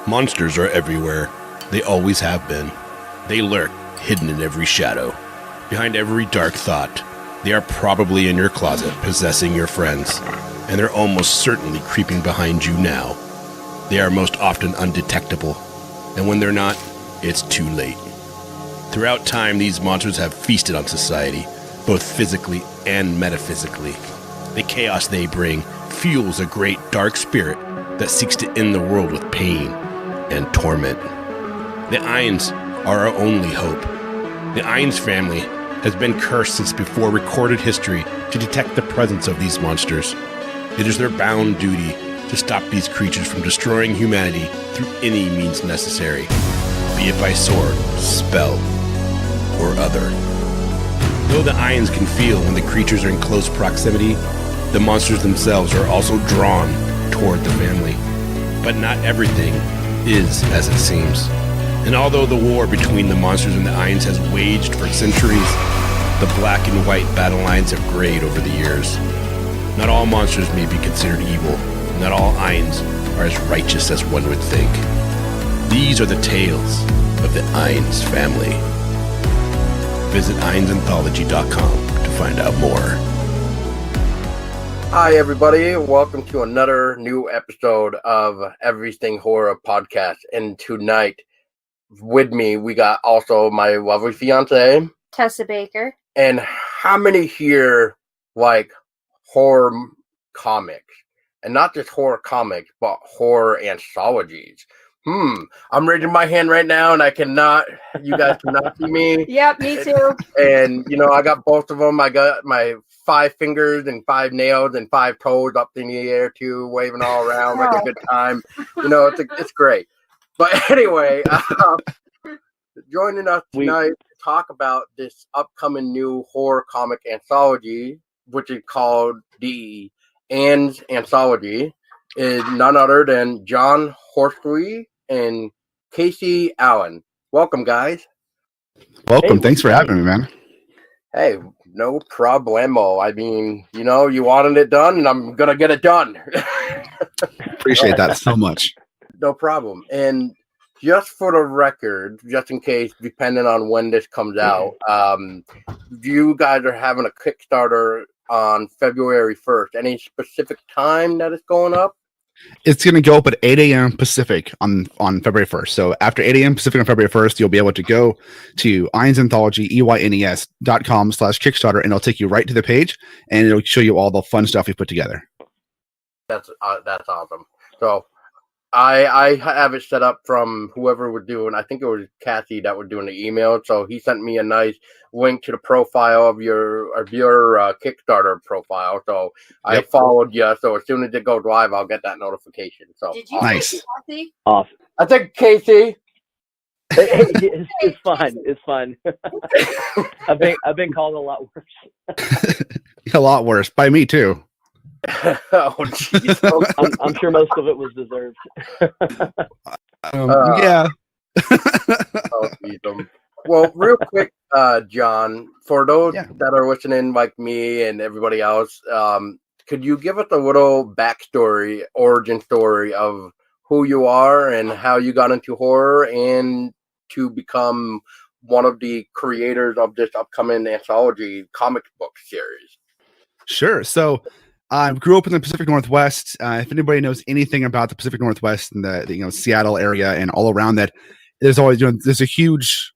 Monsters are everywhere. They always have been. They lurk, hidden in every shadow. Behind every dark thought. They are probably in your closet, possessing your friends. And they're almost certainly creeping behind you now. They are most often undetectable. And when they're not, it's too late. Throughout time, these monsters have feasted on society, both physically and metaphysically. The chaos they bring fuels a great dark spirit that seeks to end the world with pain and torment. The Eynes are our only hope. The Eynes family has been cursed since before recorded history to detect the presence of these monsters. It is their bound duty to stop these creatures from destroying humanity through any means necessary, be it by sword, spell, or other. Though the Eynes can feel when the creatures are in close proximity, the monsters themselves are also drawn toward the family. But not everything is as it seems. And although the war between the monsters and the Eynes has waged for centuries, the black and white battle lines have grayed over the years. Not all monsters may be considered evil. Not all Eynes are as righteous as one would think. These are the tales of the Eynes family. Visit EynesAnthology.com to find out more. Hi, everybody. Welcome to another new episode of Everything Horror Podcast. And tonight, with me, we got also my lovely fiance, Tessa Baker. And how many here like horror comics? And not just horror comics, but horror anthologies. I'm raising my hand right now, and you guys cannot see me. Yep, me too. And, I got both of them. I got my 5 fingers and 5 nails and 5 toes up in the air, too, waving all around like a good time. It's great. But anyway, joining us tonight to talk about this upcoming new horror comic anthology, which is called the Eynes Anthology, is none other than John Horsley and Casey Allen. Welcome, guys. Welcome. Hey, thanks for having me, man. Hey, no problemo. I mean, you wanted it done, and I'm going to get it done. Appreciate that so much. No problem. And just for the record, just in case, depending on when this comes out, you guys are having a Kickstarter on February 1st. Any specific time that it's going up? It's going to go up at 8 a.m. Pacific on February 1st. So after 8 a.m. Pacific on February 1st, you'll be able to go to Eynes Anthology, EYNES.com/Kickstarter, and it'll take you right to the page, and it'll show you all the fun stuff we put together. That's awesome. So I have it set up from whoever was doing, I think it was Cassie that was doing the email. So he sent me a nice link to the profile of your Kickstarter profile. So I followed you. So as soon as it goes live, I'll get that notification. So did you nice. Cassie? Awesome. I think Casey. It's fine. It's fine. I've been called a lot worse. A lot worse by me too. Oh, geez. I'm sure most of it was deserved. Yeah. Well, real quick, John, for those that are listening like me and everybody else, could you give us a little backstory, origin story of who you are and how you got into horror and to become one of the creators of this upcoming anthology comic book series? Sure. So I grew up in the Pacific Northwest. If anybody knows anything about the Pacific Northwest and the Seattle area and all around that, there's always there's a huge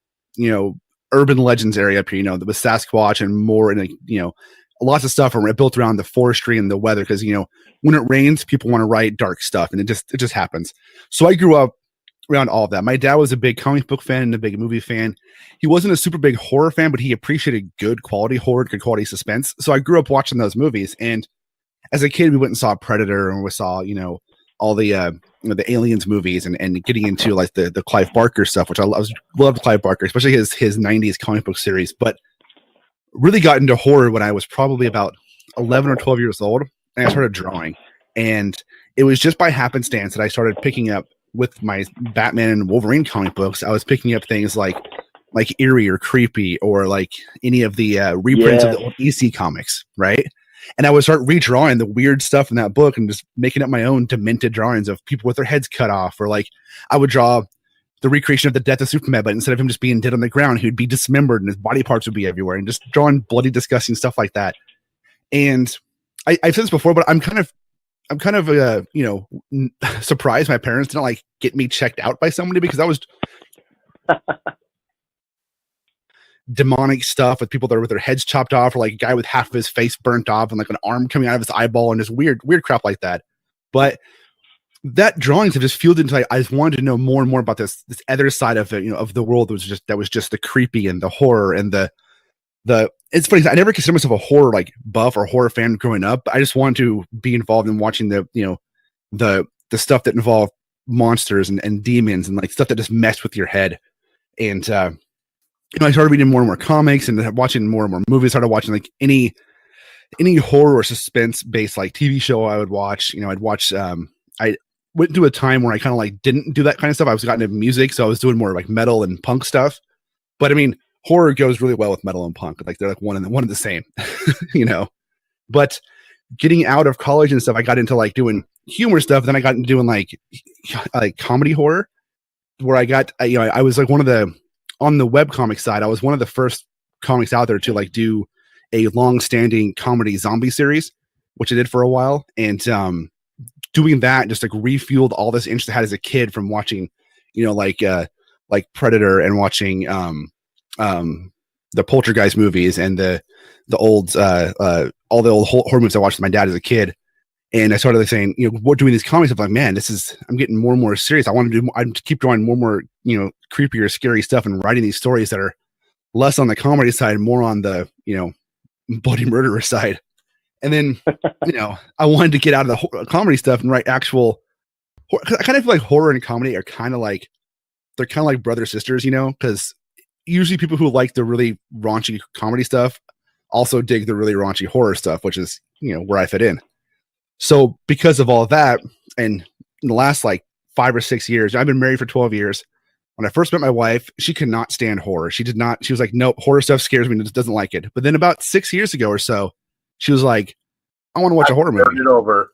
urban legends area up here. The Sasquatch and more, and lots of stuff are built around the forestry and the weather because when it rains, people want to write dark stuff, and it just happens. So I grew up around all of that. My dad was a big comic book fan and a big movie fan. He wasn't a super big horror fan, but he appreciated good quality horror, good quality suspense. So I grew up watching those movies, and as a kid, we went and saw Predator, and we saw, all the the Aliens movies, and getting into like the Clive Barker stuff, which I loved Clive Barker, especially his 90s comic book series. But really got into horror when I was probably about 11 or 12 years old, and I started drawing. And it was just by happenstance that I started picking up with my Batman and Wolverine comic books. I was picking up things like eerie or creepy, or like any of the reprints of the old EC comics, right? And I would start redrawing the weird stuff in that book and just making up my own demented drawings of people with their heads cut off, or like I would draw the recreation of the death of Superman, but instead of him just being dead on the ground, he would be dismembered and his body parts would be everywhere, and just drawing bloody, disgusting stuff like that. And I've said this before, but I'm kind of surprised my parents didn't like get me checked out by somebody, because I was demonic stuff with people that are with their heads chopped off, or like a guy with half of his face burnt off and like an arm coming out of his eyeball and just weird crap like that. But that drawings have just fueled into like, I just wanted to know more and more about this other side of it, of the world that was just the creepy and the horror and the it's funny, I never considered myself a horror like buff or horror fan growing up, but I just wanted to be involved in watching the stuff that involved monsters and demons and like stuff that just messed with your head. And I started reading more and more comics and watching more and more movies. Started watching like any horror or suspense based like TV show I would watch. I'd watch. I went through a time where I kind of like didn't do that kind of stuff. I was gotten into music, so I was doing more like metal and punk stuff. But I mean, horror goes really well with metal and punk. Like they're like one and the same, But getting out of college and stuff, I got into like doing humor stuff. Then I got into doing like comedy horror, where I was like on the webcomic side, I was one of the first comics out there to like do a long-standing comedy zombie series, which I did for a while. And doing that just like refueled all this interest I had as a kid from watching, like Predator and watching the Poltergeist movies and the old all the old horror movies I watched with my dad as a kid. And I started like saying, we're doing these comics. I'm like, man, I'm getting more and more serious. I want to keep drawing more and more, creepier, scary stuff and writing these stories that are less on the comedy side, more on the, bloody murderer side. And then, I wanted to get out of the comedy stuff and write actual, I kind of feel like horror and comedy are they're kind of like brother sisters, because usually people who like the really raunchy comedy stuff also dig the really raunchy horror stuff, which is, where I fit in. So because of all of that, and in the last like 5 or 6 years, I've been married for 12 years. When I first met my wife, she could not stand horror. She was like, nope, horror stuff scares me and just doesn't like it. But then about 6 years ago or so, she was like, I want to watch a horror movie. It over.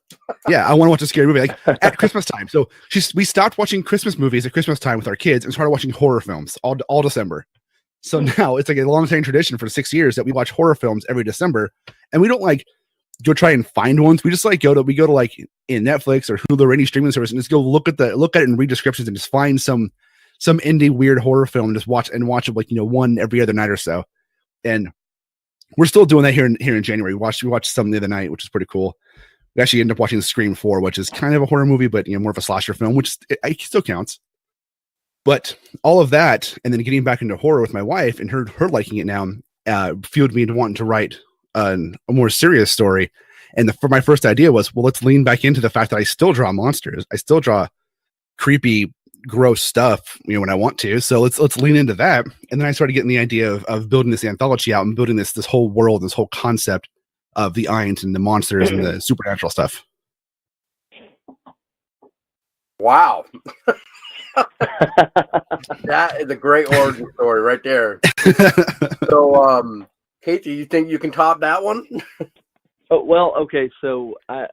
Yeah, I want to watch a scary movie like at Christmas time. So we stopped watching Christmas movies at Christmas time with our kids and started watching horror films all December. So now it's like a long-standing tradition for 6 years that we watch horror films every December, and we don't like go try and find ones. We just like go to like in Netflix or Hulu or any streaming service and just go look at it and read descriptions and just find some indie weird horror film and just watch it like one every other night or so. And we're still doing that here in January. We watched some the other night, which is pretty cool. We actually ended up watching Scream 4, which is kind of a horror movie, but more of a slasher film, which it still counts. But all of that, and then getting back into horror with my wife and her liking it now, fueled me into wanting to write a more serious story. And for my first idea was, well, let's lean back into the fact that I still draw monsters. I still draw creepy, gross stuff, when I want to. So let's lean into that. And then I started getting the idea of building this anthology out and building this whole world, this whole concept of the Eynes and the monsters and the supernatural stuff. Wow. That is a great origin story right there. So, Casey, you think you can top that one? Oh, well, okay. So I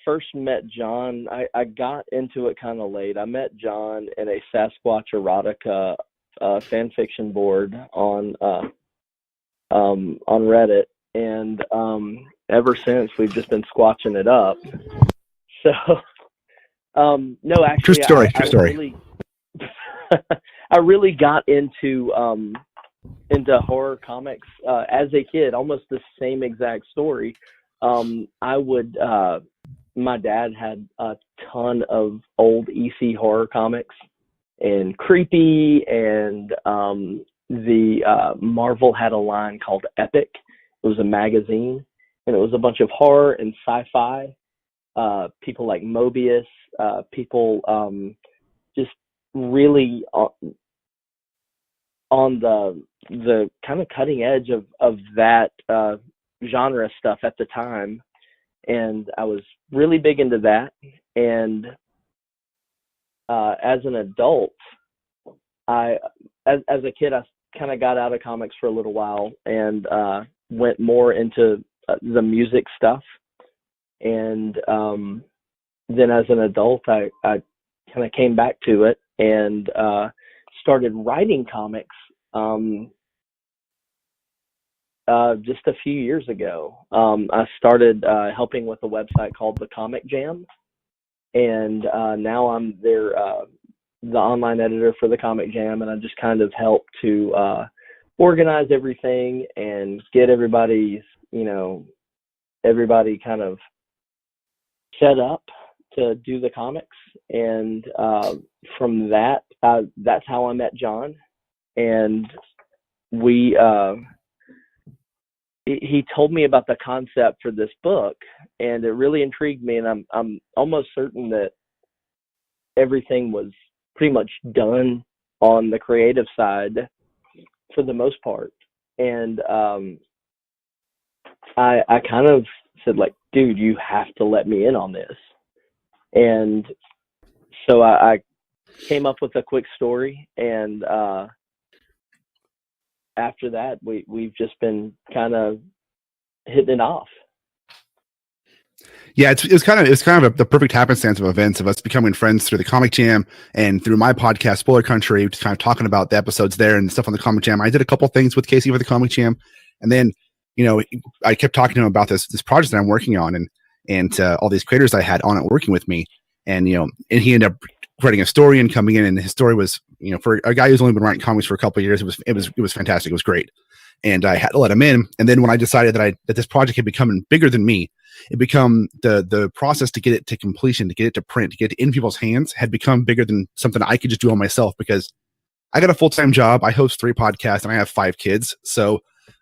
first met John. I got into it kind of late. I met John in a Sasquatch erotica fan fiction board on Reddit, and ever since we've just been squatching it up. So, no, actually, true story. I really got into horror comics as a kid, almost the same exact story. My dad had a ton of old EC horror comics and creepy, and the Marvel had a line called Epic. It was a magazine, and it was a bunch of horror and sci-fi. People like Mobius, people just really on the kind of cutting edge of that genre stuff at the time, and I was really big into that. And as an adult, as a kid, I kind of got out of comics for a little while and went more into the music stuff. And then as an adult, I kind of came back to it and started writing comics just a few years ago. I started helping with a website called The Comic Jam, and now I'm the online editor for The Comic Jam, and I just kind of help to organize everything and get everybody kind of set up to do the comics. And from that, that's how I met John. And he told me about the concept for this book, and it really intrigued me. And I'm almost certain that everything was pretty much done on the creative side for the most part. And I kind of said, like, dude, you have to let me in on this. And so I came up with a quick story, and after that, we've just been kind of hitting it off. Yeah, it's kind of the perfect happenstance of events of us becoming friends through the Comic Jam and through my podcast, Spoiler Country, just kind of talking about the episodes there and stuff on the Comic Jam. I did a couple things with Casey for the Comic Jam, and then I kept talking to him about this project that I'm working on, and all these creators I had on it working with me, and and he ended up writing a story and coming in, and his story was for a guy who's only been writing comics for a couple of years, it was fantastic. It was great. And I had to let him in. And then when I decided that this project had become bigger than me, it become the process to get it to completion, to get it to print, to get it in people's hands had become bigger than something I could just do on myself, because I got a full-time job. I host 3 podcasts and I have 5 kids. So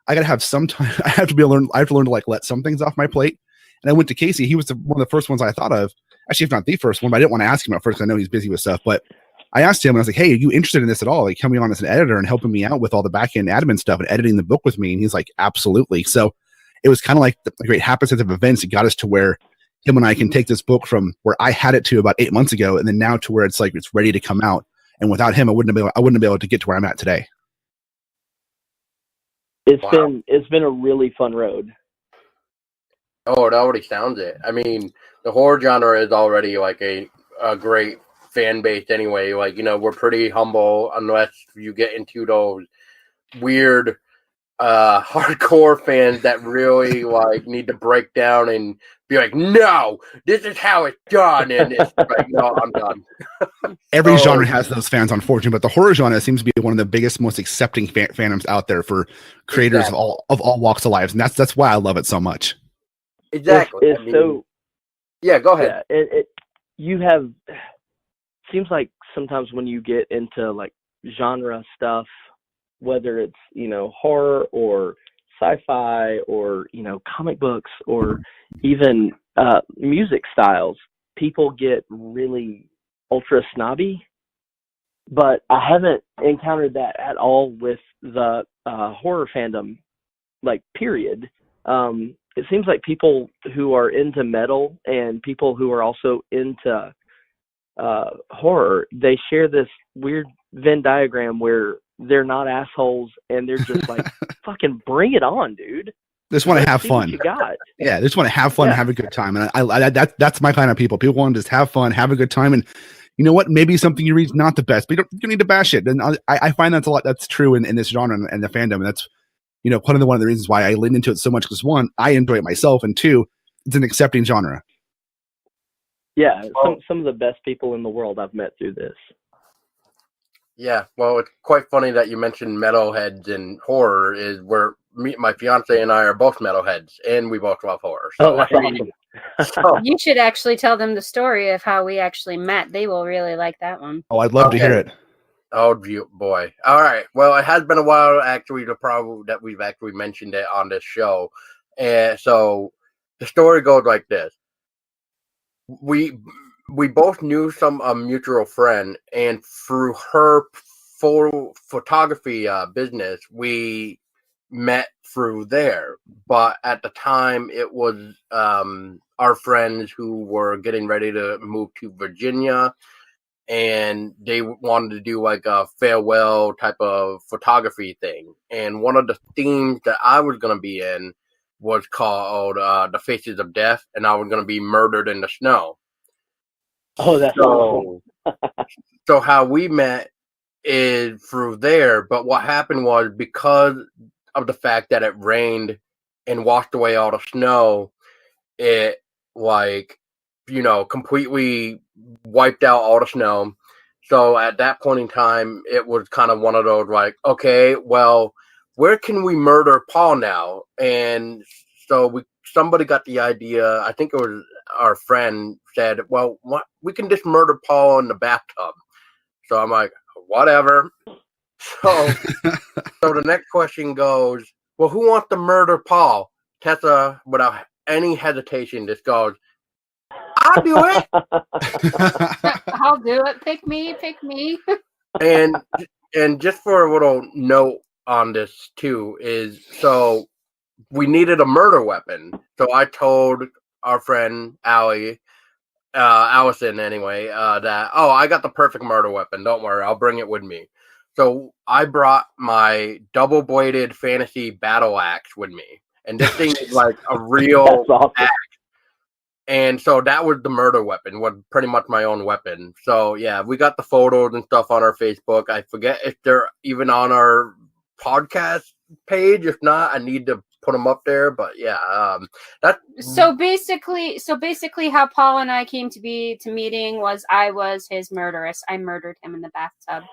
I got to have some time. I have to learn to like let some things off my plate. And I went to Casey. He was one of the first ones I thought of, actually, if not the first one, but I didn't want to ask him at first, 'cause I know he's busy with stuff. But I asked him, and I was like, hey, are you interested in this at all? Like, coming on as an editor and helping me out with all the back end admin stuff and editing the book with me? And he's like, absolutely. So it was kind of like the great happenstance of events. It got us to where him and I can take this book from where I had it to about 8 months ago, and then now to where it's like it's ready to come out. And without him, I wouldn't have been able to get to where I'm at today. It's been a really fun road. Oh, it already sounds it. I mean, the horror genre is already like a great fan base anyway. Like, we're pretty humble unless you get into those weird hardcore fans that really like need to break down and be like, no, this is how it's done. And it's like, no, I'm done. Every genre has those fans, unfortunately, but the horror genre seems to be one of the biggest, most accepting fandoms out there for creators of all walks of life. And that's why I love it so much. Exactly. Yeah, go ahead. Yeah, seems like sometimes when you get into like genre stuff, whether it's horror or sci-fi or comic books or even music styles, people get really ultra snobby. But I haven't encountered that at all with the horror fandom, like, period. It seems like people who are into metal and people who are also into horror, they share this weird Venn diagram where they're not assholes and they're just like, fucking bring it on, dude. Just want to have fun. You got. Yeah, they just want to have fun and have a good time. And I that's my kind of people. People want to just have fun, have a good time. And you know what? Maybe something you read is not the best, but you don't need to bash it. And I find that's true in this genre and the fandom. And that's, one of the reasons why I lean into it so much, because 1, I enjoy it myself, and 2, it's an accepting genre. Yeah, some of the best people in the world I've met through this. Yeah, well, it's quite funny that you mentioned metalheads and horror. Is where my fiance and I are both metalheads, and we both love horror. So, that's awesome. You should actually tell them the story of how we actually met. They will really like that one. Oh, I'd love to hear it. Oh, boy. All right. Well, it has been a while, actually, that we've actually mentioned it on this show. And so the story goes like this. We both knew a mutual friend, and through her photography business, we met through there. But at the time, it was our friends who were getting ready to move to Virginia, and they wanted to do like a farewell type of photography thing. And one of the themes that I was going to be in was called The Faces of Death, and I was going to be murdered in the snow. Oh, that's awesome. So how we met is through there, but what happened was because of the fact that it rained and washed away all the snow, it completely wiped out all the snow. So at that point in time, it was kind of one of those like, okay, well, where can we murder Paul now? And so somebody got the idea. I think it was our friend said, well, what, we can just murder Paul in the bathtub. So I'm like, whatever. So the next question goes, well, who wants to murder Paul? Tessa, without any hesitation, just goes, I'll do it. I'll do it. Pick me. And just for a little note on this too is, so we needed a murder weapon. So I told our friend Allison anyway, that, I got the perfect murder weapon. Don't worry, I'll bring it with me. So I brought my double-bladed fantasy battle axe with me. And this thing is like a real axe. And so that was the murder weapon, was pretty much my own weapon. So yeah, we got the photos and stuff on our Facebook. I forget if they're even on our podcast page. If not, I need to put them up there. But yeah, So basically, how Paul and I came to meeting was I was his murderess. I murdered him in the bathtub.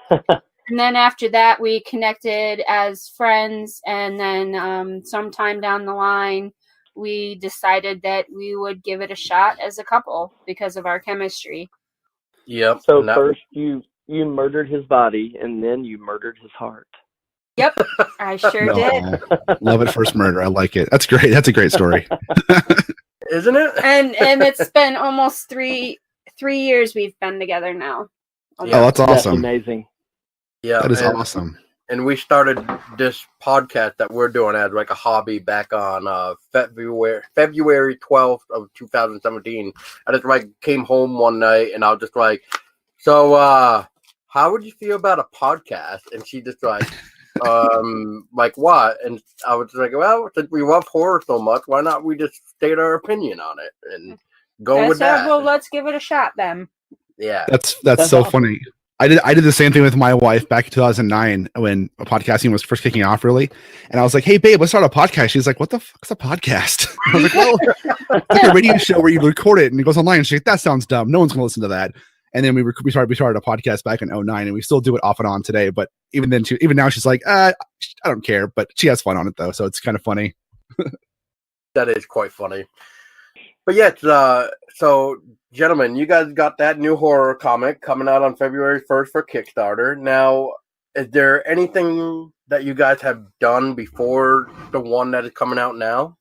And then after that, we connected as friends. And then sometime down the line, we decided that we would give it a shot as a couple because of our chemistry. Yep. So first you murdered his body, and then you murdered his heart. Yep, I sure did. Love at first murder. I like it. That's great. That's a great story. Isn't it? And it's been almost three years we've been together now. Oh, that's awesome. That's amazing. Yeah, that is awesome. And we started this podcast that we're doing as like a hobby back on February 12th of 2017. I just like came home one night and I was just like, so how would you feel about a podcast? And she just like, like what? And I was like, well, since we love horror so much, why not we just state our opinion on it and go with that? Well, let's give it a shot then. Yeah, that's so awesome. Funny. I did the same thing with my wife back in 2009 when podcasting was first kicking off, really. And I was like, "Hey, babe, let's start a podcast." She's like, "What the fuck's a podcast?" I was like, "Well, it's like a radio show where you record it and it goes online." She's like, "That sounds dumb. No one's going to listen to that." And then we started a podcast back in 2009, and we still do it off and on today. But even now, she's like, "I don't care," but she has fun on it though, so it's kind of funny. That is quite funny. But yeah, so gentlemen, you guys got that new horror comic coming out on February 1st for Kickstarter. Now, is there anything that you guys have done before the one that is coming out now?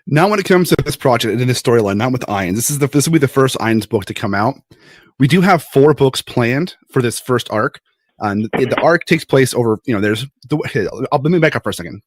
Now, when it comes to this project and this storyline, not with Eynes, this will be the first Eynes book to come out. We do have 4 books planned for this first arc. The arc takes place over, there's let me back up for a second.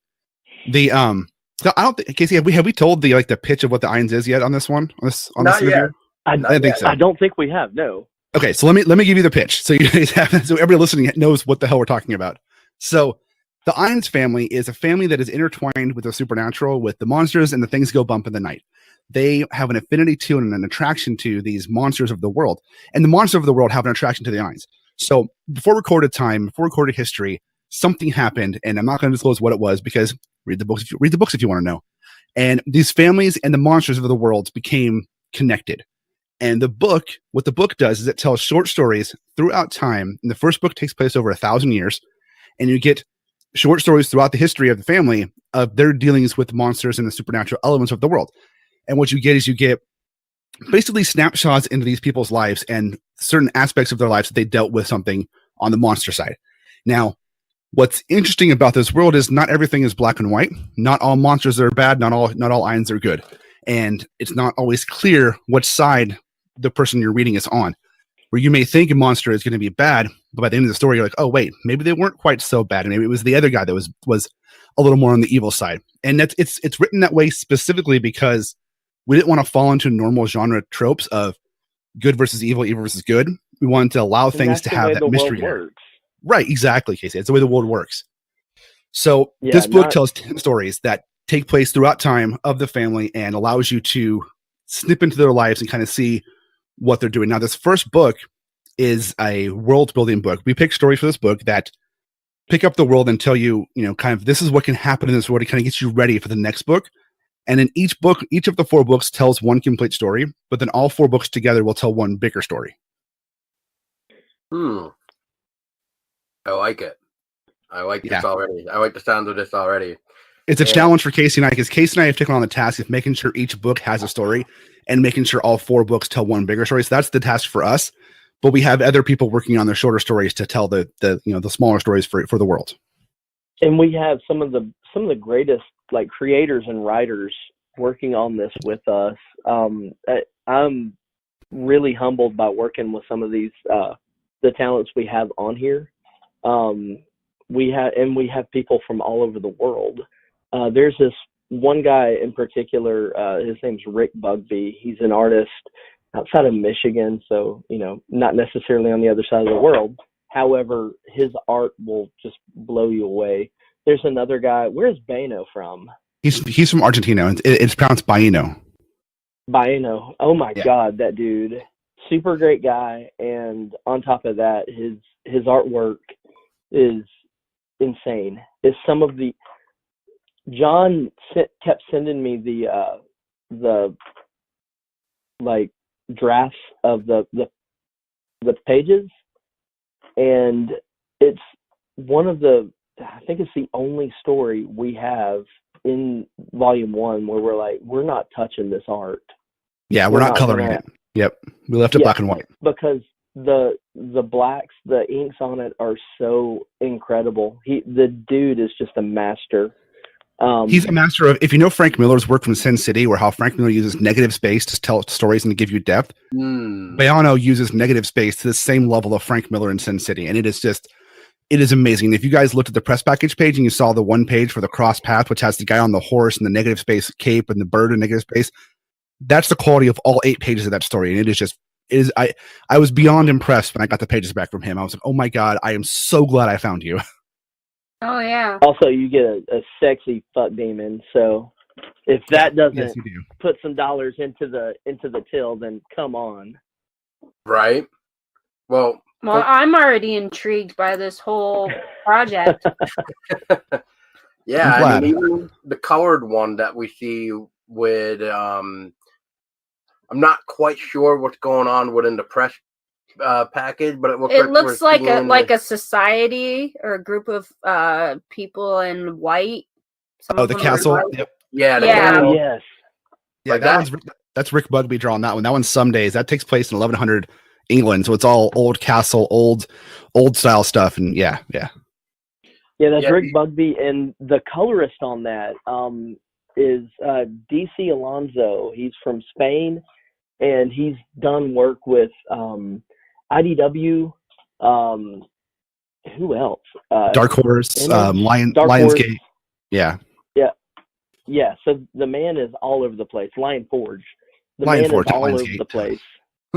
So I don't think, Casey, have we told the pitch of what the Eynes is yet on this one? Not yet. I didn't think so. I don't think we have. No. Okay, so let me give you the pitch so you guys have, so everybody listening knows what the hell we're talking about. So the Eynes family is a family that is intertwined with the supernatural, with the monsters and the things go bump in the night. They have an affinity to and an attraction to these monsters of the world, and the monsters of the world have an attraction to the Eynes. So before recorded history, something happened, and I'm not going to disclose what it was because read the books if you want to know. And these families and the monsters of the world became connected. And what the book does is it tells short stories throughout time. And the first book takes place over 1,000 years, and you get short stories throughout the history of the family of their dealings with monsters and the supernatural elements of the world. And what you get basically snapshots into these people's lives and certain aspects of their lives that they dealt with something on the monster side. Now, what's interesting about this world is not everything is black and white. Not all monsters are bad. Not all Eynes are good. And it's not always clear which side the person you're reading is on. Where you may think a monster is going to be bad, but by the end of the story, you're like, oh, wait, maybe they weren't quite so bad. And maybe it was the other guy that was a little more on the evil side. And it's written that way specifically because we didn't want to fall into normal genre tropes of good versus evil versus good. We wanted to allow things to have that mystery. Right, exactly, Casey. It's the way the world works. So this book tells 10 stories that take place throughout time of the family and allows you to snip into their lives and kind of see what they're doing. Now, this first book is a world building book. We pick stories for this book that pick up the world and tell you, kind of this is what can happen in this world. It kind of gets you ready for the next book. And in each book, each of the 4 books tells one complete story, but then all 4 books together will tell one bigger story. I like it. I like this already. I like the sound of this already. It's a challenge for Casey and I, because Casey and I have taken on the task of making sure each book has a story and making sure all 4 books tell one bigger story. So that's the task for us. But we have other people working on their shorter stories to tell the smaller stories for the world. And we have some of the greatest like creators and writers working on this with us. I'm really humbled by working with some of these the talents we have on here. We have people from all over the world. There's this one guy in particular, his name's Rick Bugby. He's an artist outside of Michigan, so, not necessarily on the other side of the world. However, his art will just blow you away. There's another guy. Where's Baino from? He's from Argentina. It's pronounced Baino. Baino. Oh my God, that dude. Super great guy. And on top of that, his artwork is insane. It's some of the John kept sending me the like drafts of the pages, and it's one of the, I think it's the only story we have in volume 1 where we're like, we're not touching this art. Yeah, we're not coloring it. Yep, we left it black and white because the blacks, the inks on it are so incredible. The dude is just a master. He's a master of, if you know Frank Miller's work from Sin City, or how Frank Miller uses negative space to tell stories and to give you depth, Bayano uses negative space to the same level of Frank Miller in Sin City. And it is amazing. If you guys looked at the press package page and you saw the one page for the cross path, which has the guy on the horse and the negative space cape and the bird in negative space, that's the quality of all 8 pages of that story. And I was beyond impressed when I got the pages back from him. I was like, oh my God, I am so glad I found you. Oh yeah. Also, you get a sexy fuck demon. So if that doesn't put some dollars into the till, then come on. Right. Well, I'm already intrigued by this whole project. Yeah, I mean, even the colored one that we see with, I'm not quite sure what's going on within the press package, but it looks like a society or a group of people in white. The castle. Yep. Yeah. Castle. Yes. Yeah, that's Rick Bugby drawing that one. That one's Some Days. That takes place in 1100 England, so it's all old castle, old style stuff, and yeah. That's Rick Bugby, and the colorist on that is DC Alonso. He's from Spain, and he's done work with IDW. Who else? Dark Horse, Lionsgate. Yeah. So the man is all over the place. Lion Forge. The Lion man Forge, is all over Lionsgate. the place.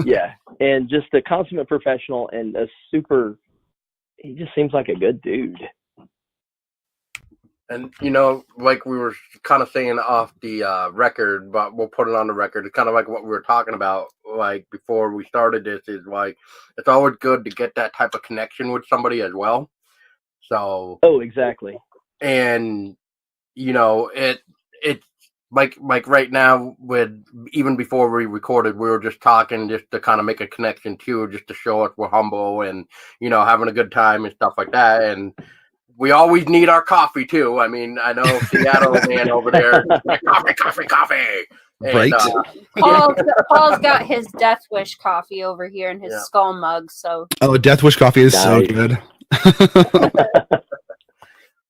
Yeah, and just a consummate professional and he just seems like a good dude. And, like we were kind of saying off the record, but we'll put it on the record. It's kind of like what we were talking about, like, before we started this, is like, it's always good to get that type of connection with somebody as well. So. Oh, exactly. And, it's like right now, even before we recorded, we were just talking just to kind of make a connection too, just to show us we're humble and, having a good time and stuff like that. And we always need our coffee too. I mean, I know Seattle man over there, like, coffee. And, right. Paul's got his Death Wish coffee over here in his skull mug. So. Oh, Death Wish coffee is so good.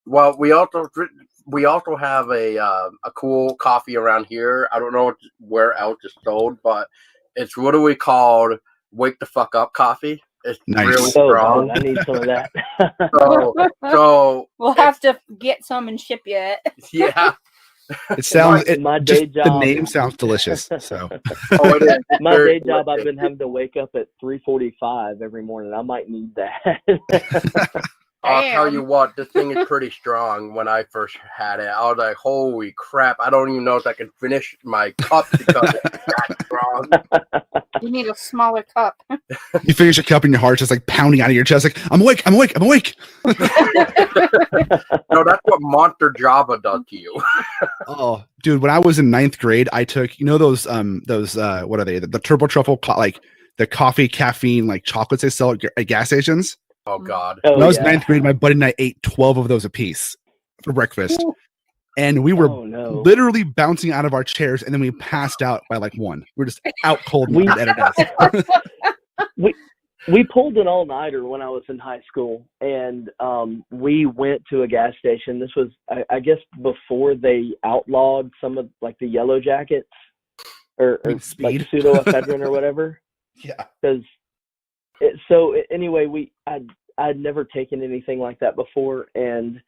Well, we also have a cool coffee around here. I don't know where else it's sold, but it's what do we call Wake the Fuck Up coffee. It's really strong. I need some of that. so we'll have to get some and ship you it. Yeah. It sounds. My day job. The name sounds delicious. So. It is. My day job, I've been having to wake up at 3:45 every morning. I might need that. I'll tell you what, this thing is pretty strong. When I first had it, I was like, holy crap, I don't even know if I can finish my cup because it's that strong. You need a smaller cup. You finish your cup and your heart's just like pounding out of your chest, like, I'm awake, I'm awake, I'm awake. No, that's what Monster Java does to you. Oh, dude, when I was in 9th grade, I took, those what are they? The Turbo Truffle, like the coffee, caffeine, like chocolates they sell at gas stations. Oh, God. When I was 9th grade, my buddy and I ate 12 of those apiece for breakfast. And we were literally bouncing out of our chairs, and then we passed out by like 1. We were just out cold at our desk. We pulled an all-nighter when I was in high school, and we went to a gas station. This was, I guess, before they outlawed some of like the yellow jackets or like pseudoephedrine or whatever. Yeah. So anyway, I'd never taken anything like that before, and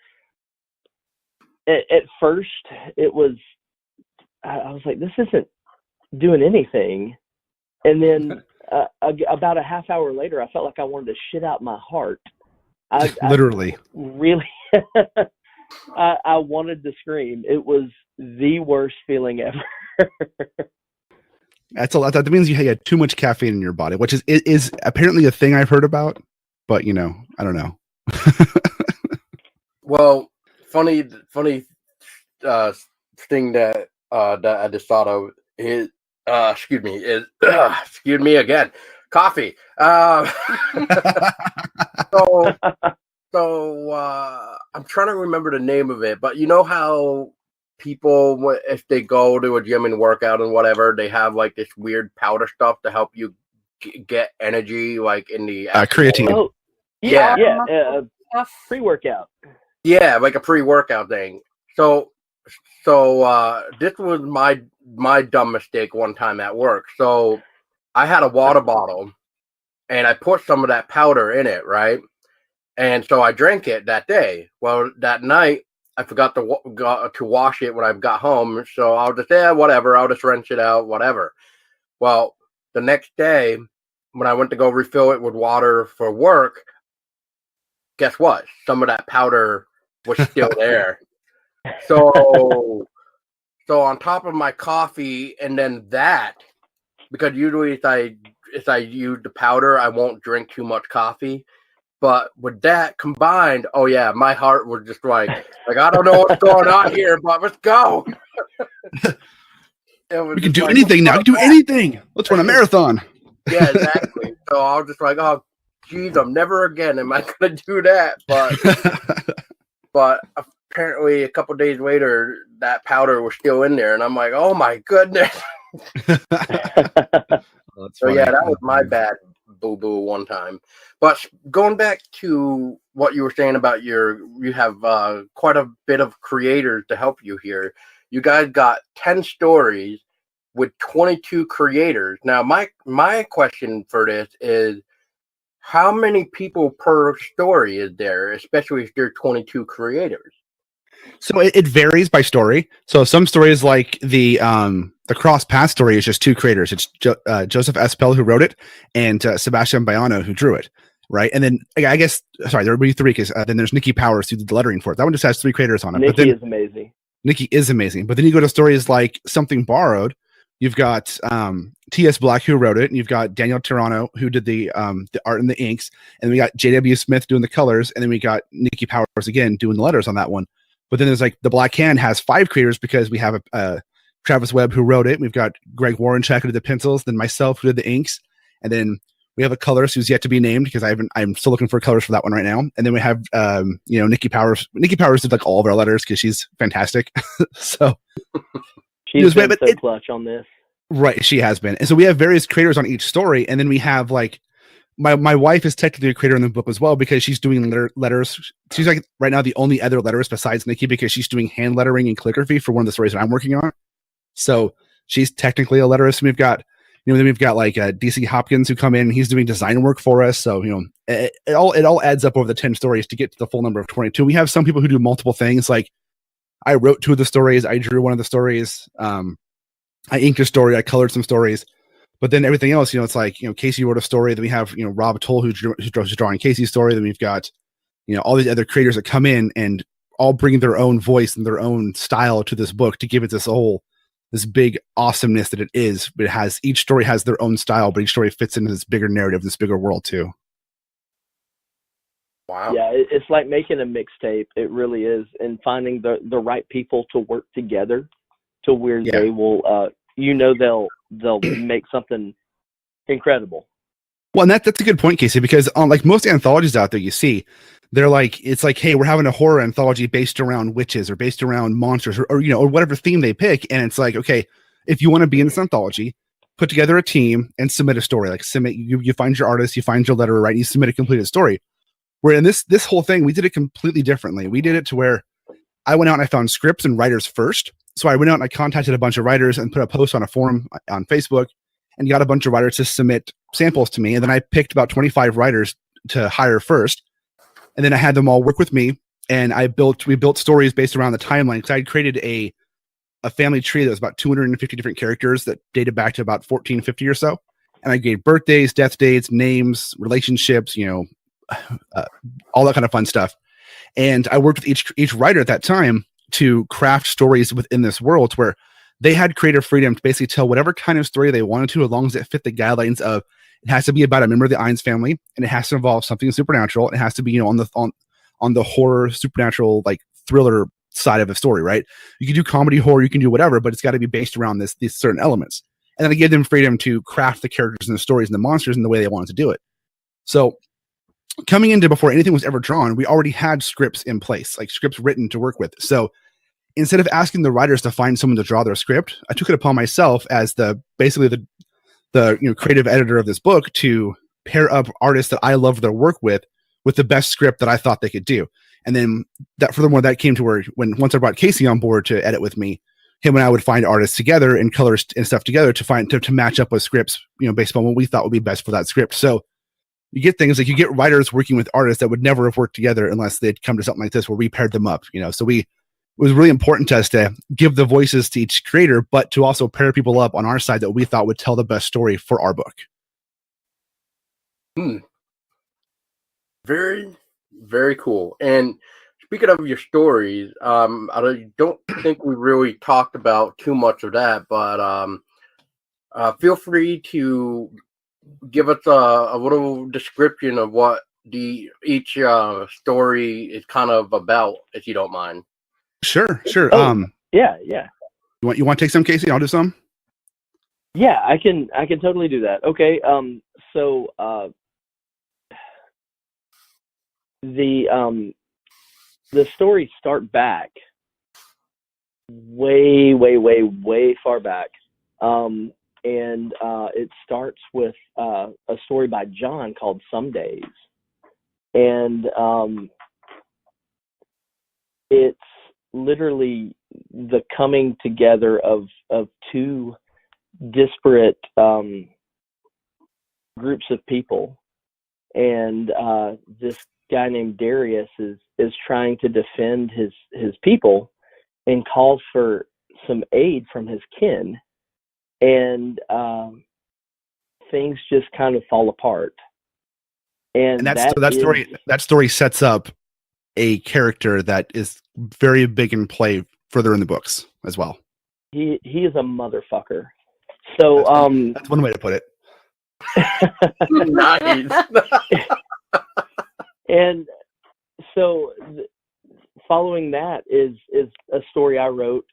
at first it was, I was like, this isn't doing anything, and then about a half hour later, I felt like I wanted to shit out my heart. Literally. Really, I wanted to scream. It was the worst feeling ever. That's a lot. That means you had too much caffeine in your body, which is apparently a thing I've heard about, but I don't know. Well, funny thing that I just thought of is, excuse me again, coffee. So I'm trying to remember the name of it, but you know how people, if they go to a gym and work out and whatever, they have like this weird powder stuff to help you get energy, like in the creatine. Oh, yeah. Pre-workout. Yeah, like a pre-workout thing. So this was my dumb mistake one time at work. So I had a water bottle and I put some of that powder in it, right? And so I drank it that day. Well, that night I forgot to wash it when I got home. So I'll just whatever. I'll just rinse it out, whatever. Well, the next day when I went to go refill it with water for work, guess what? Some of that powder was still there. So on top of my coffee, and then that, because usually if I use the powder, I won't drink too much coffee. But with that combined, oh yeah, my heart was just like I don't know what's going on here, but let's go. We can do anything now. We can do anything. Let's run a marathon. Yeah, exactly. So I was just like, oh, geez, I'm never again am I going to do that. But apparently a couple days later, that powder was still in there, and I'm like, oh my goodness. So yeah, that was my bad boo-boo one time. But going back to what you were saying about you have quite a bit of creators to help you here. You guys got 10 stories with 22 creators. Now, my question for this is, how many people per story is there, especially if there are 22 creators? So it varies by story. So some stories, like the Cross Path story, is just 2 creators. It's Joseph Espel who wrote it, and Sebastian Bayano who drew it, right? And then I guess, sorry, there would be 3 because then there's Nikki Powers who did the lettering for it. That one just has 3 creators on it. Nikki is amazing. Nikki is amazing. But then you go to stories like Something Borrowed. You've got T.S. Black who wrote it, and you've got Daniel Tirano who did the art and the inks, and we got J.W. Smith doing the colors, and then we got Nikki Powers again doing the letters on that one. But then there's like the Black Hand has 5 creators because we have Travis Webb who wrote it. We've got Greg Warrenchak who did the pencils, then myself who did the inks, and then we have a colorist who's yet to be named because I'm still looking for colors for that one right now. And then we have Nikki Powers. Nikki Powers did like all of our letters because she's fantastic. So she's been so clutch on this. Right, she has been. And so we have various creators on each story, and then we have like my wife is technically a creator in the book as well because she's doing letters. She's like right now the only other letterist besides Nikki because she's doing hand lettering and calligraphy for one of the stories that I'm working on. So she's technically a letterist. And we've got then we've got like DC Hopkins who come in and he's doing design work for us. So it all adds up over the 10 stories to get to the full number of 22. We have some people who do multiple things. Like I wrote 2 of the stories, I drew one of the stories, I inked a story, I colored some stories. But then everything else, it's like, Casey wrote a story. Then we have, Rob Toll who's drawing Casey's story. Then we've got all these other creators that come in and all bring their own voice and their own style to this book to give it this big awesomeness that it is. But each story has their own style, but each story fits into this bigger narrative, this bigger world too. Wow. Yeah, it's like making a mixtape. It really is, and finding the right people to work together to where they will, they'll make something incredible. Well, and that's a good point, Casey, because on like most anthologies out there you see, they're like, it's like, hey, we're having a horror anthology based around witches or based around monsters or whatever theme they pick. And it's like, okay, if you want to be in this anthology, put together a team and submit a story. Like you find your artist, you find your letterer, right? You submit a completed story. Where in this whole thing, we did it completely differently. We did it to where I went out and I found scripts and writers first. So I went out and I contacted a bunch of writers and put a post on a forum on Facebook and got a bunch of writers to submit samples to me. And then I picked about 25 writers to hire first. And then I had them all work with me. And we built stories based around the timeline, because I had created a family tree that was about 250 different characters that dated back to about 1450 or so. And I gave birthdays, death dates, names, relationships, all that kind of fun stuff. And I worked with each writer at that time to craft stories within this world where they had creative freedom to basically tell whatever kind of story they wanted to, as long as it fit the guidelines of it has to be about a member of the Eynes family, and it has to involve something supernatural. It has to be, on the horror, supernatural, like thriller side of the story, right? You can do comedy, horror, you can do whatever, but it's got to be based around these certain elements. And then I gave them freedom to craft the characters and the stories and the monsters in the way they wanted to do it. So coming into before anything was ever drawn, we already had scripts in place, like scripts written to work with. So instead of asking the writers to find someone to draw their script, I took it upon myself as the creative editor of this book to pair up artists that I loved their work with the best script that I thought they could do. And then that came to where once I brought Casey on board to edit with me, him and I would find artists together and colors and stuff together to match up with scripts, based on what we thought would be best for that script. So you get things like you get writers working with artists that would never have worked together unless they'd come to something like this where we paired them up, So it was really important to us to give the voices to each creator, but to also pair people up on our side that we thought would tell the best story for our book. Very, very cool. And speaking of your stories, I don't think we really talked about too much of that, but feel free to give us a little description of what each story is kind of about, if you don't mind. Sure. Yeah. You want to take some, Casey? I'll do some. Yeah, I can totally do that. Okay. So the stories start back way far back. And it starts with a story by John called Some Days. And it's literally the coming together of two disparate groups of people. And this guy named Darius is trying to defend his people and calls for some aid from his kin. And things just kind of fall apart. And that story sets up a character that is very big in play further in the books as well. He is a motherfucker. So that's one way to put it. Nice. And so following that is a story I wrote,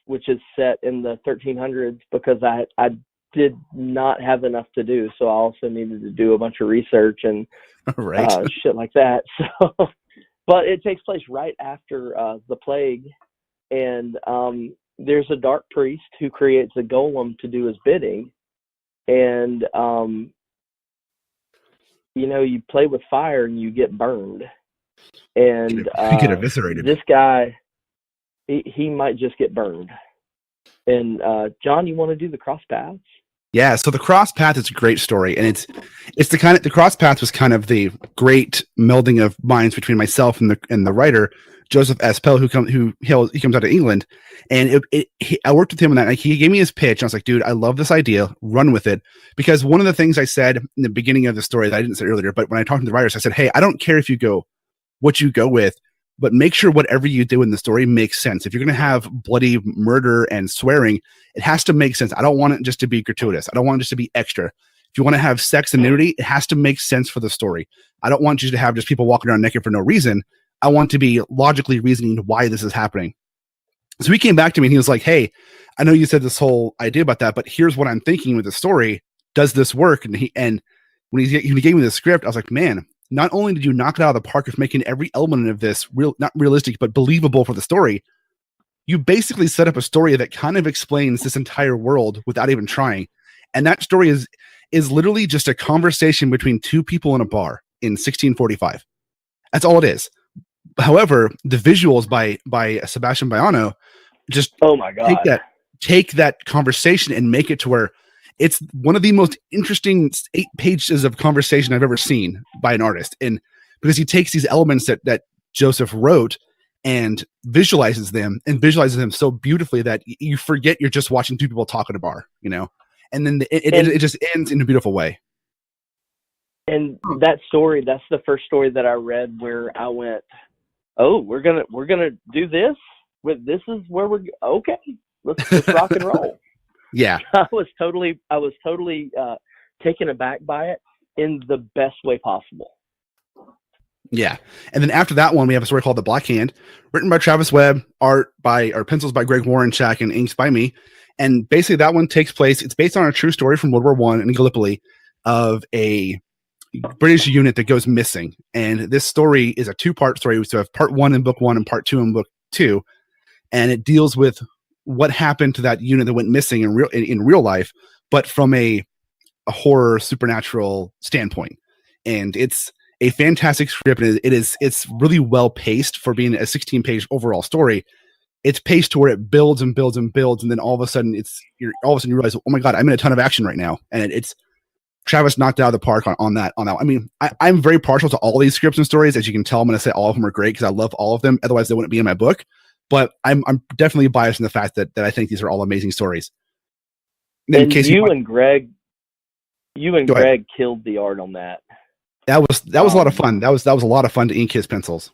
which is set in the 1300s, because I did not have enough to do. So I also needed to do a bunch of research and shit like that. So, but it takes place right after the plague. And there's a dark priest who creates a golem to do his bidding. And, you play with fire and you get burned. And you get eviscerated. This guy, he might just get burned. And John, you want to do the cross paths? Yeah, so the cross path is a great story, and it's the cross path was kind of the great melding of minds between myself and the writer Joseph S. Pell, who comes out of England, and I worked with him on that. Like, he gave me his pitch, and I was like, dude, I love this idea, run with it. Because one of the things I said in the beginning of the story that I didn't say earlier, but when I talked to the writers, I said, hey, I don't care if you go what you go with, but make sure whatever you do in the story makes sense. If you're going to have bloody murder and swearing, it has to make sense. I don't want it just to be gratuitous. I don't want it just to be extra. If you want to have sex and nudity, it has to make sense for the story. I don't want you to have just people walking around naked for no reason. I want to be logically reasoning why this is happening. So he came back to me and he was like, hey, I know you said this whole idea about that, but here's what I'm thinking with the story. Does this work? And when he gave me the script, I was like, man, not only did you knock it out of the park of making every element of this not realistic, but believable for the story, you basically set up a story that kind of explains this entire world without even trying. And that story is literally just a conversation between two people in a bar in 1645. That's all it is. However, the visuals by Sebastian Baiano just oh my god, take that conversation and make it to where it's one of the most interesting 8 pages of conversation I've ever seen by an artist. And because he takes these elements that Joseph wrote and visualizes them so beautifully that you forget you're just watching two people talk at a bar, and then it just ends in a beautiful way. And that story, that's the first story that I read where I went, oh, we're gonna do this. This is where we're okay. Let's rock and roll. Yeah, I was totally taken aback by it in the best way possible. Yeah, and then after that one, we have a story called The Black Hand, written by Travis Webb, pencils by Greg Warrenchak, and inks by me. And basically, that one takes place. It's based on a true story from World War I in Gallipoli of a British unit that goes missing. And this story is a 2-part story. So we have part 1 in book 1 and part 2 in book 2, and it deals with what happened to that unit that went missing in real life, but from a horror supernatural standpoint. And it's a fantastic script. And it's really well paced for being a 16-page overall story. It's paced to where it builds and builds and builds, and then all of a sudden you realize, oh my god, I'm in a ton of action right now, and it's Travis knocked it out of the park on that. I mean, I'm very partial to all these scripts and stories. As you can tell, I'm going to say all of them are great because I love all of them. Otherwise, they wouldn't be in my book. But I'm definitely biased in the fact that I think these are all amazing stories. And you and Greg killed the art on that. That was a lot of fun. That was a lot of fun to ink his pencils.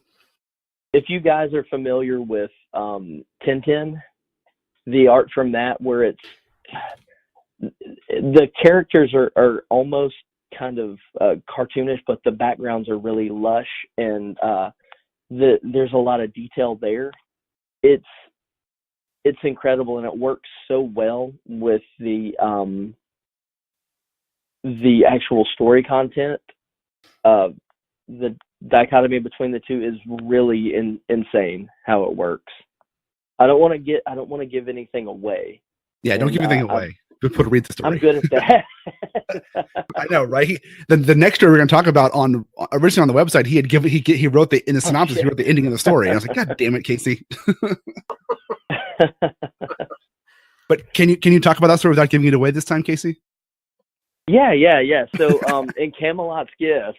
If you guys are familiar with Tintin, the art from that, where it's the characters are almost kind of cartoonish, but the backgrounds are really lush, and there's a lot of detail there. It's incredible, and it works so well with the actual story content. The dichotomy between the two is really insane how it works. I don't want to give anything away. Yeah, don't give anything away. Good to read the story. I'm good at that. I know, right? The next story we're going to talk about originally on the website, he wrote in the synopsis, he wrote the ending of the story. And I was like, God damn it, Casey. But can you talk about that story without giving it away this time, Casey? Yeah. So in Camelot's Gift,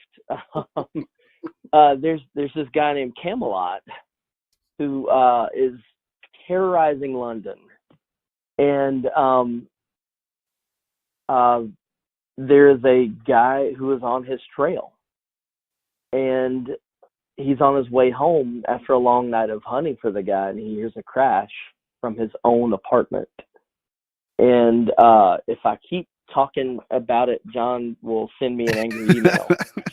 there's this guy named Camelot who is terrorizing London, and there's a guy who is on his trail, and he's on his way home after a long night of hunting for the guy, and he hears a crash from his own apartment. And if I keep talking about it, John will send me an angry email.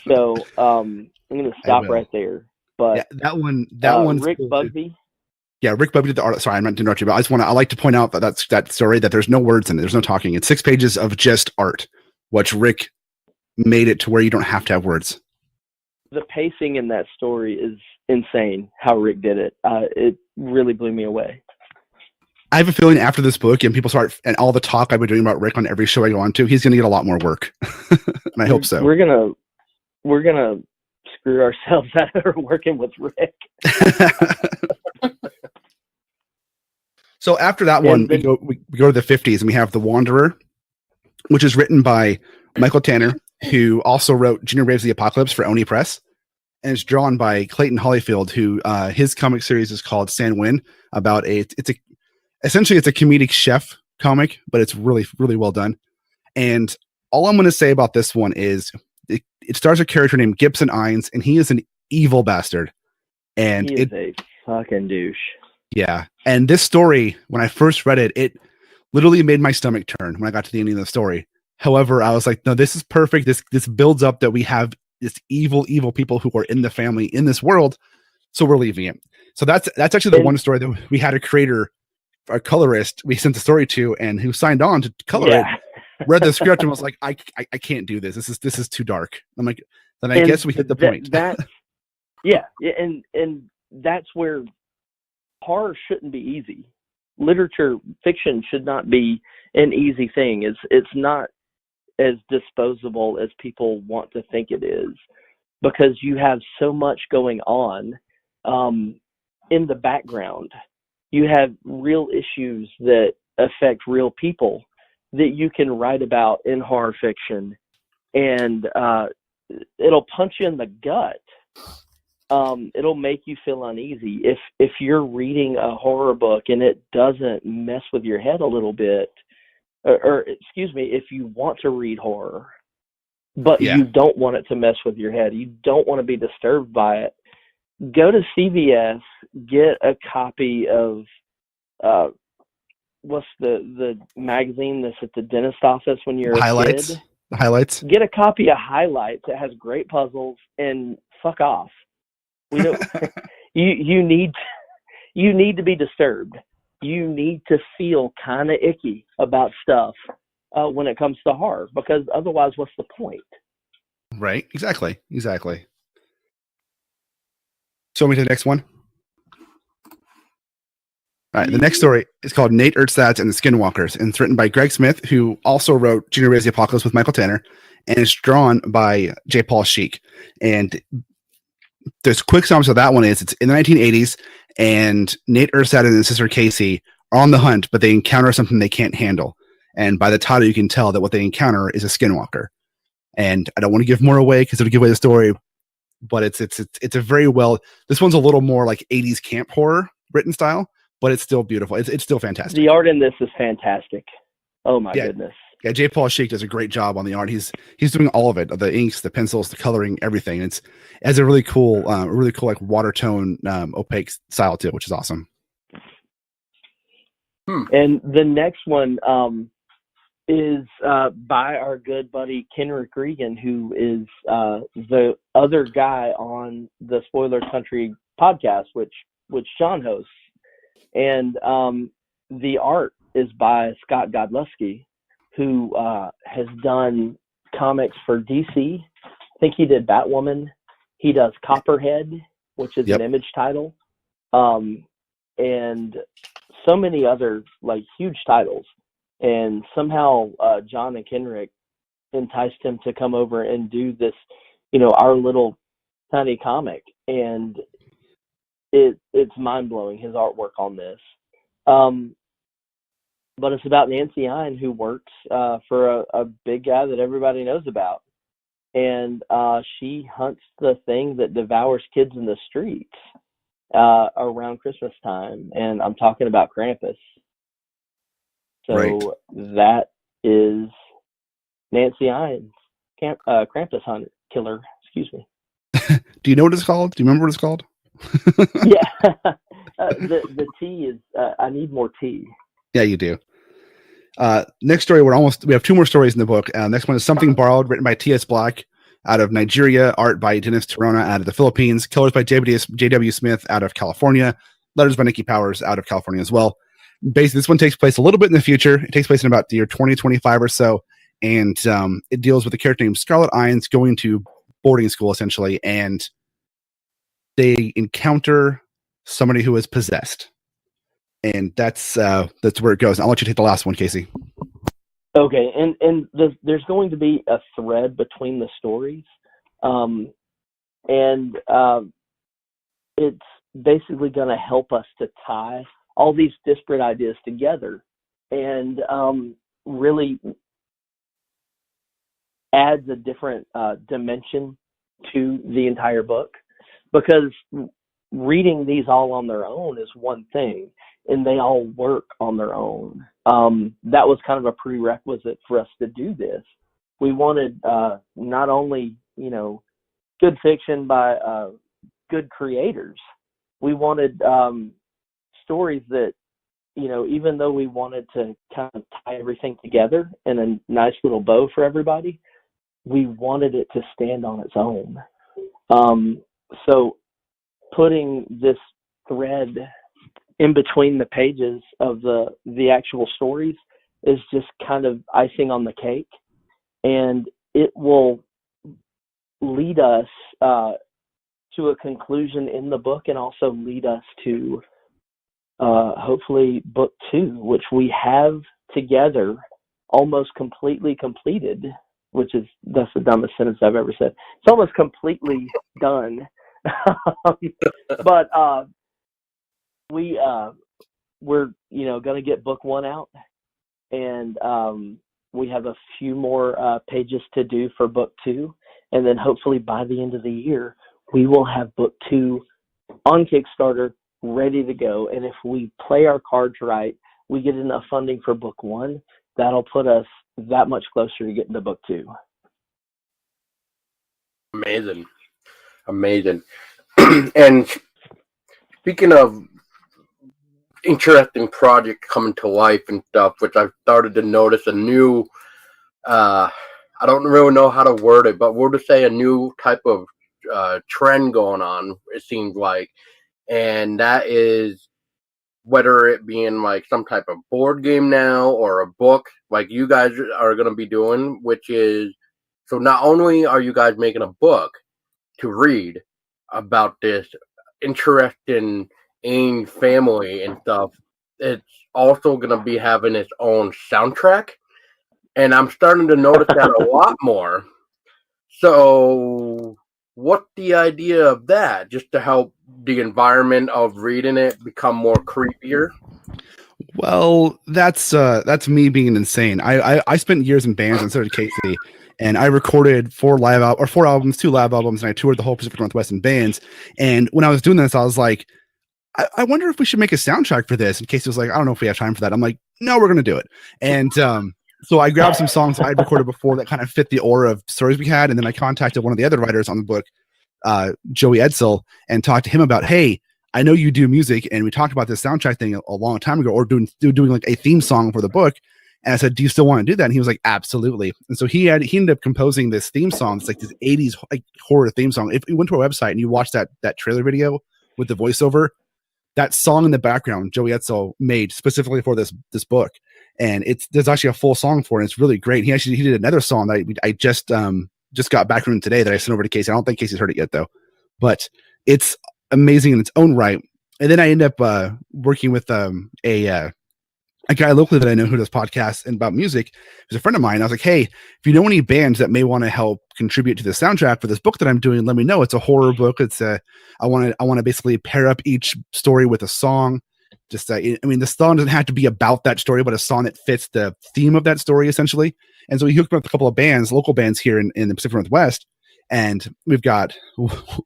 So I'm going to stop right there. But yeah, that one, Rick Bugbee. Yeah, Rick Bugbee did the art. Sorry, I'm not to interrupt you, but I like to point out that story, that there's no words in it. There's no talking. It's 6 pages of just art, which Rick made it to where you don't have to have words. The pacing in that story is insane, how Rick did it. It really blew me away. I have a feeling after this book and people start, and all the talk I've been doing about Rick on every show I go on to, he's going to get a lot more work. And I hope so. We're gonna screw ourselves out of working with Rick. So after that one, we go to the 50s, and we have The Wanderer, which is written by Michael Tanner, who also wrote Junior Waves of the Apocalypse for Oni Press, and it's drawn by Clayton Hollyfield, who his comic series is called San Win. Essentially it's a comedic chef comic, but it's really, really well done. And all I'm going to say about this one is it stars a character named Gibson Eynes, and he is an evil bastard. And he is a fucking douche. Yeah. And this story, when I first read it, it literally made my stomach turn when I got to the ending of the story. However, I was like, no, this is perfect. This builds up that we have this evil people who are in the family in this world. So we're leaving it. So that's actually the one story that we had a creator, a colorist, we sent the story to, and who signed on to color it, read the script and was like, I can't do this. This is too dark. I'm like, then I guess we hit the point. And that's where horror shouldn't be easy. Literature, fiction should not be an easy thing. It's not as disposable as people want to think it is, because you have so much going on in the background. You have real issues that affect real people that you can write about in horror fiction, and it'll punch you in the gut. It'll make you feel uneasy if you're reading a horror book and it doesn't mess with your head a little bit, or excuse me, if you want to read horror but you don't want it to mess with your head, you don't want to be disturbed by it, go to CVS, get a copy of what's the magazine that's at the dentist office when you're Highlights. a kid? The Highlights. Get a copy of Highlights that has great puzzles, and fuck off. We don't. you need to be disturbed. You need to feel kind of icky about stuff when it comes to horror, because otherwise, what's the point? Right. Exactly. So me to the next one. All right, the next story is called Nate Erstad and the Skinwalkers, and it's written by Greg Smith, who also wrote Junior Raise the Apocalypse with Michael Tanner, and it's drawn by J. Paul Sheik. And there's quick synopsis of that one is it's in the 1980s, and Nate Erstad and his sister Casey are on the hunt, but they encounter something they can't handle. And by the title, you can tell that what they encounter is a Skinwalker. And I don't want to give more away because it'll give away the story, but it's a very well. This one's a little more like 80s camp horror written style, but it's still beautiful. It's still fantastic. The art in this is fantastic. Oh my goodness. Yeah, J. Paul Sheik does a great job on the art. He's doing all of it, the inks, the pencils, the coloring, everything. It has a really cool like water tone, opaque style to it, which is awesome. And the next one is by our good buddy Kenrick Regan, who is the other guy on the Spoiler Country podcast, which Sean hosts. And the art is by Scott Godlewski, who has done comics for DC. I think he did Batwoman. He does Copperhead, which is an Image title, and so many other like huge titles. And somehow John and Kenrick enticed him to come over and do this, our little tiny comic. And it's mind-blowing, his artwork on this. But it's about Nancy Eynes, who works for a big guy that everybody knows about. And she hunts the thing that devours kids in the streets around Christmas time. And I'm talking about Krampus. So that is Nancy Eynes, Krampus hunter, killer, excuse me. Do you know what it's called? Do you remember what it's called? The tea is, I need more tea. Yeah, you do. Next story, we have two more stories in the book. Next one is Something Borrowed, written by T.S. Black out of Nigeria, art by Dennis Torona out of the Philippines, colors by J.W. Smith out of California, letters by Nikki Powers out of California as well. Basically, this one takes place a little bit in the future. It takes place in about the year 2025 or so, and it deals with a character named Scarlett Eynes going to boarding school, essentially, and they encounter somebody who is possessed. And that's where it goes. I'll let you take the last one, Casey. Okay, and there's going to be a thread between the stories, and it's basically going to help us to tie all these disparate ideas together, and really adds a different dimension to the entire book, because reading these all on their own is one thing, and they all work on their own. That was kind of a prerequisite for us to do this. We wanted not only, good fiction by good creators, we wanted stories that, you know, even though we wanted to kind of tie everything together in a nice little bow for everybody, we wanted it to stand on its own. So putting this thread in between the pages of the actual stories is just kind of icing on the cake, and it will lead us to a conclusion in the book, and also lead us to hopefully book 2, which we have together almost completely completed, that's the dumbest sentence I've ever said. It's almost completely done. But we're, you know, going to get book 1 out, and we have a few more pages to do for book 2, and then hopefully by the end of the year we will have book 2 on Kickstarter ready to go. And if we play our cards right, we get enough funding for book 1, that'll put us that much closer to getting to book 2. Amazing. And speaking of interesting projects coming to life and stuff, which I've started to notice a new, I don't really know how to word it, but we'll just say a new type of trend going on, it seems like. And that is whether it being like some type of board game now or a book like you guys are going to be doing, which is, so not only are you guys making a book to read about this interesting Eynes family and stuff, it's also going to be having its own soundtrack. And I'm starting to notice that a lot more. So what's the idea of that? Just to help the environment of reading it become more creepier? Well, that's me being insane. I spent years in bands, and so did Casey, and I recorded 4 albums, 2 live albums, and I toured the whole Pacific Northwest in bands. And when I was doing this, I was like, I wonder if we should make a soundtrack for this. And Casey was like, I don't know if we have time for that. I'm like, no, we're gonna do it. And so I grabbed some songs I'd recorded before that kind of fit the aura of stories we had, and then I contacted one of the other writers on the book, Joey Edsel, and talked to him about, hey, I know you do music, and we talked about this soundtrack thing a long time ago, or doing like a theme song for the book. And I said, do you still want to do that? And he was like, absolutely. And so he ended up composing this theme song. It's like this 80s like horror theme song. If you went to our website and you watched that trailer video with the voiceover, that song in the background, Joey Edsel made specifically for this book. And there's actually a full song for it. It's really great. He did another song that I just got back from him today that I sent over to Casey. I don't think Casey's heard it yet though, but it's amazing in its own right. And then I end up working with a guy locally that I know who does podcasts and about music, who's a friend of mine. I was like, hey, if you know any bands that may want to help contribute to the soundtrack for this book that I'm doing, let me know. It's a horror book. I want to basically pair up each story with a song. Just I mean, the song doesn't have to be about that story, but a song that fits the theme of that story essentially. And so he hooked me up with a couple of bands, local bands here in the Pacific Northwest. And we've got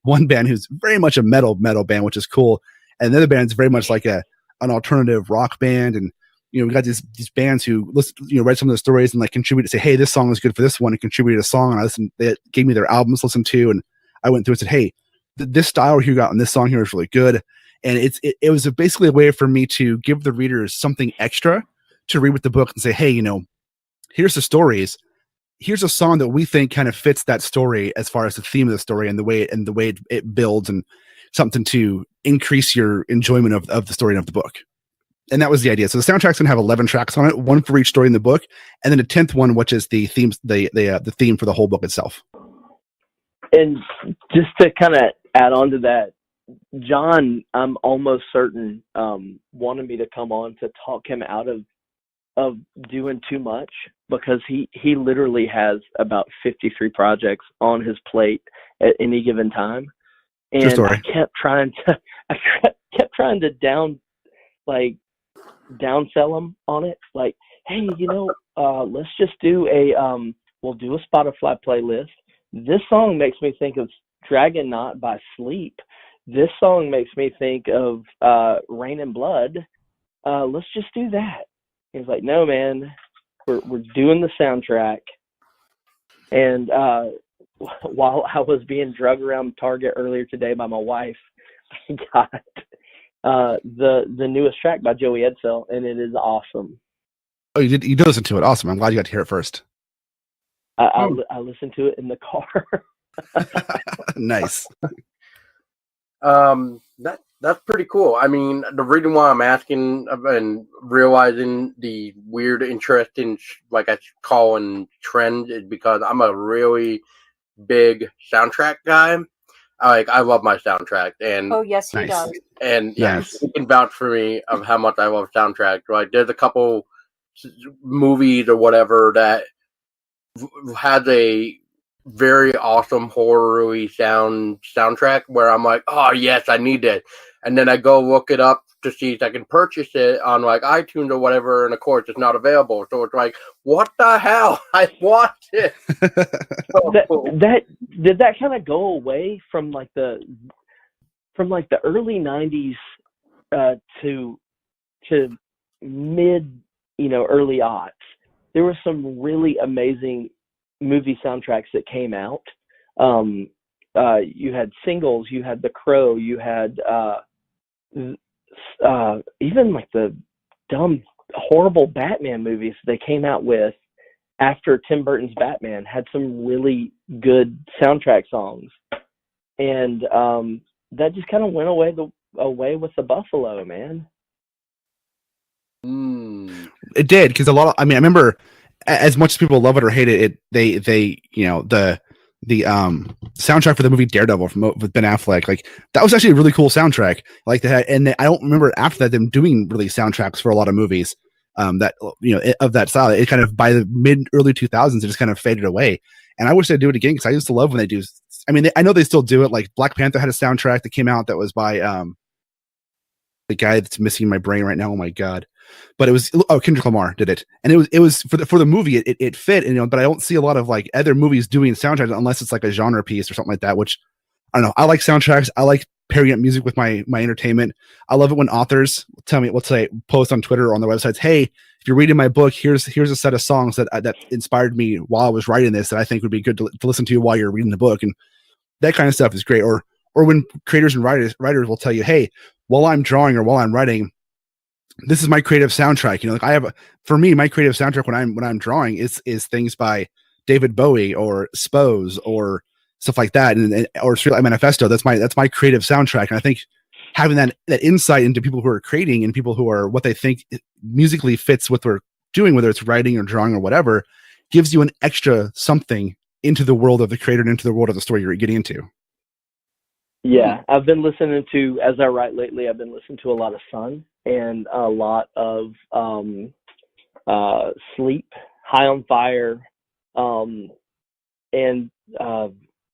one band who's very much a metal band, which is cool. And the other band's very much like an alternative rock band. And you know, we got these bands who listen, write some of the stories and like contribute to say, hey, this song is good for this one, and contributed a song. And they gave me their albums to listen to, and I went through and said, hey, this style you got on this song here is really good. And it was basically a way for me to give the readers something extra to read with the book and say, hey, here's the stories. Here's a song that we think kind of fits that story as far as the theme of the story and the way it builds, and something to increase your enjoyment of the story and of the book. And that was the idea. So the soundtrack's gonna have 11 tracks on it, 1 for each story in the book, and then a 10th one, which is the themes, the theme for the whole book itself. And just to kind of add on to that, John, I'm almost certain, wanted me to come on to talk him out of doing too much, because he literally has about 53 projects on his plate at any given time. And I kept trying to downsell him on it. Like, hey, let's just do we'll do a Spotify playlist. This song makes me think of Dragon Knot by Sleep. This song makes me think of Rain and Blood. Let's just do that. He's like, no, man, we're doing the soundtrack. And while I was being drugged around Target earlier today by my wife, I got the newest track by Joey Edsel, and it is awesome. Oh, you did listen to it. Awesome. I'm glad you got to hear it first. I listened to it in the car. Nice. That's pretty cool. I mean, the reason why I'm asking and realizing the weird interest in like I call in trends is because I'm a really big soundtrack guy. I love my soundtrack, and Oh yes, he does. And Yes. you can vouch for me of how much I love soundtracks. Like, there's a couple movies or whatever that has a very awesome horror-y soundtrack where I'm like, oh yes, I need it, and then I go look it up to see if I can purchase it on like iTunes or whatever, and of course it's not available. So it's like, what the hell? I want it. that did that kind of go away from like the early 90s to mid, early aughts. There were some really amazing movie soundtracks that came out. You had Singles, you had The Crow, you had even like the dumb, horrible Batman movies they came out with after Tim Burton's Batman had some really good soundtrack songs. And that just kind of went away with the Buffalo, man. It did, because I remember, as much as people love it or hate it, they the soundtrack for the movie Daredevil with Ben Affleck, like that was actually a really cool soundtrack. Like that, and I don't remember after that them doing really soundtracks for a lot of movies. That of that style, it kind of by the mid early 2000s, it just kind of faded away. And I wish they'd do it again, because I used to love when they do. I mean, I know they still do it. Like Black Panther had a soundtrack that came out that was by the guy that's missing my brain right now. Oh my god! But it was Kendrick Lamar did it, and it was for the movie. It fit, and but I don't see a lot of like other movies doing soundtracks unless it's like a genre piece or something like that. Which I don't know. I like soundtracks. I like pairing up music with my entertainment. I love it when authors post on Twitter or on their websites, hey, if you're reading my book, here's a set of songs that inspired me while I was writing this that I think would be good to listen to while you're reading the book. And that kind of stuff is great. Or when creators and writers will tell you, hey, while I'm drawing or while I'm writing, this is my creative soundtrack. For me, my creative soundtrack when I'm drawing is things by David Bowie or Spose or stuff like that, or Streetlight Manifesto. That's my creative soundtrack. And I think having that insight into people who are creating and people who are what they think musically fits what they're doing, whether it's writing or drawing or whatever, gives you an extra something into the world of the creator and into the world of the story you're getting into. Yeah, I've been listening to, as I write lately, I've been listening to a lot of Sun and a lot of Sleep, High on Fire, and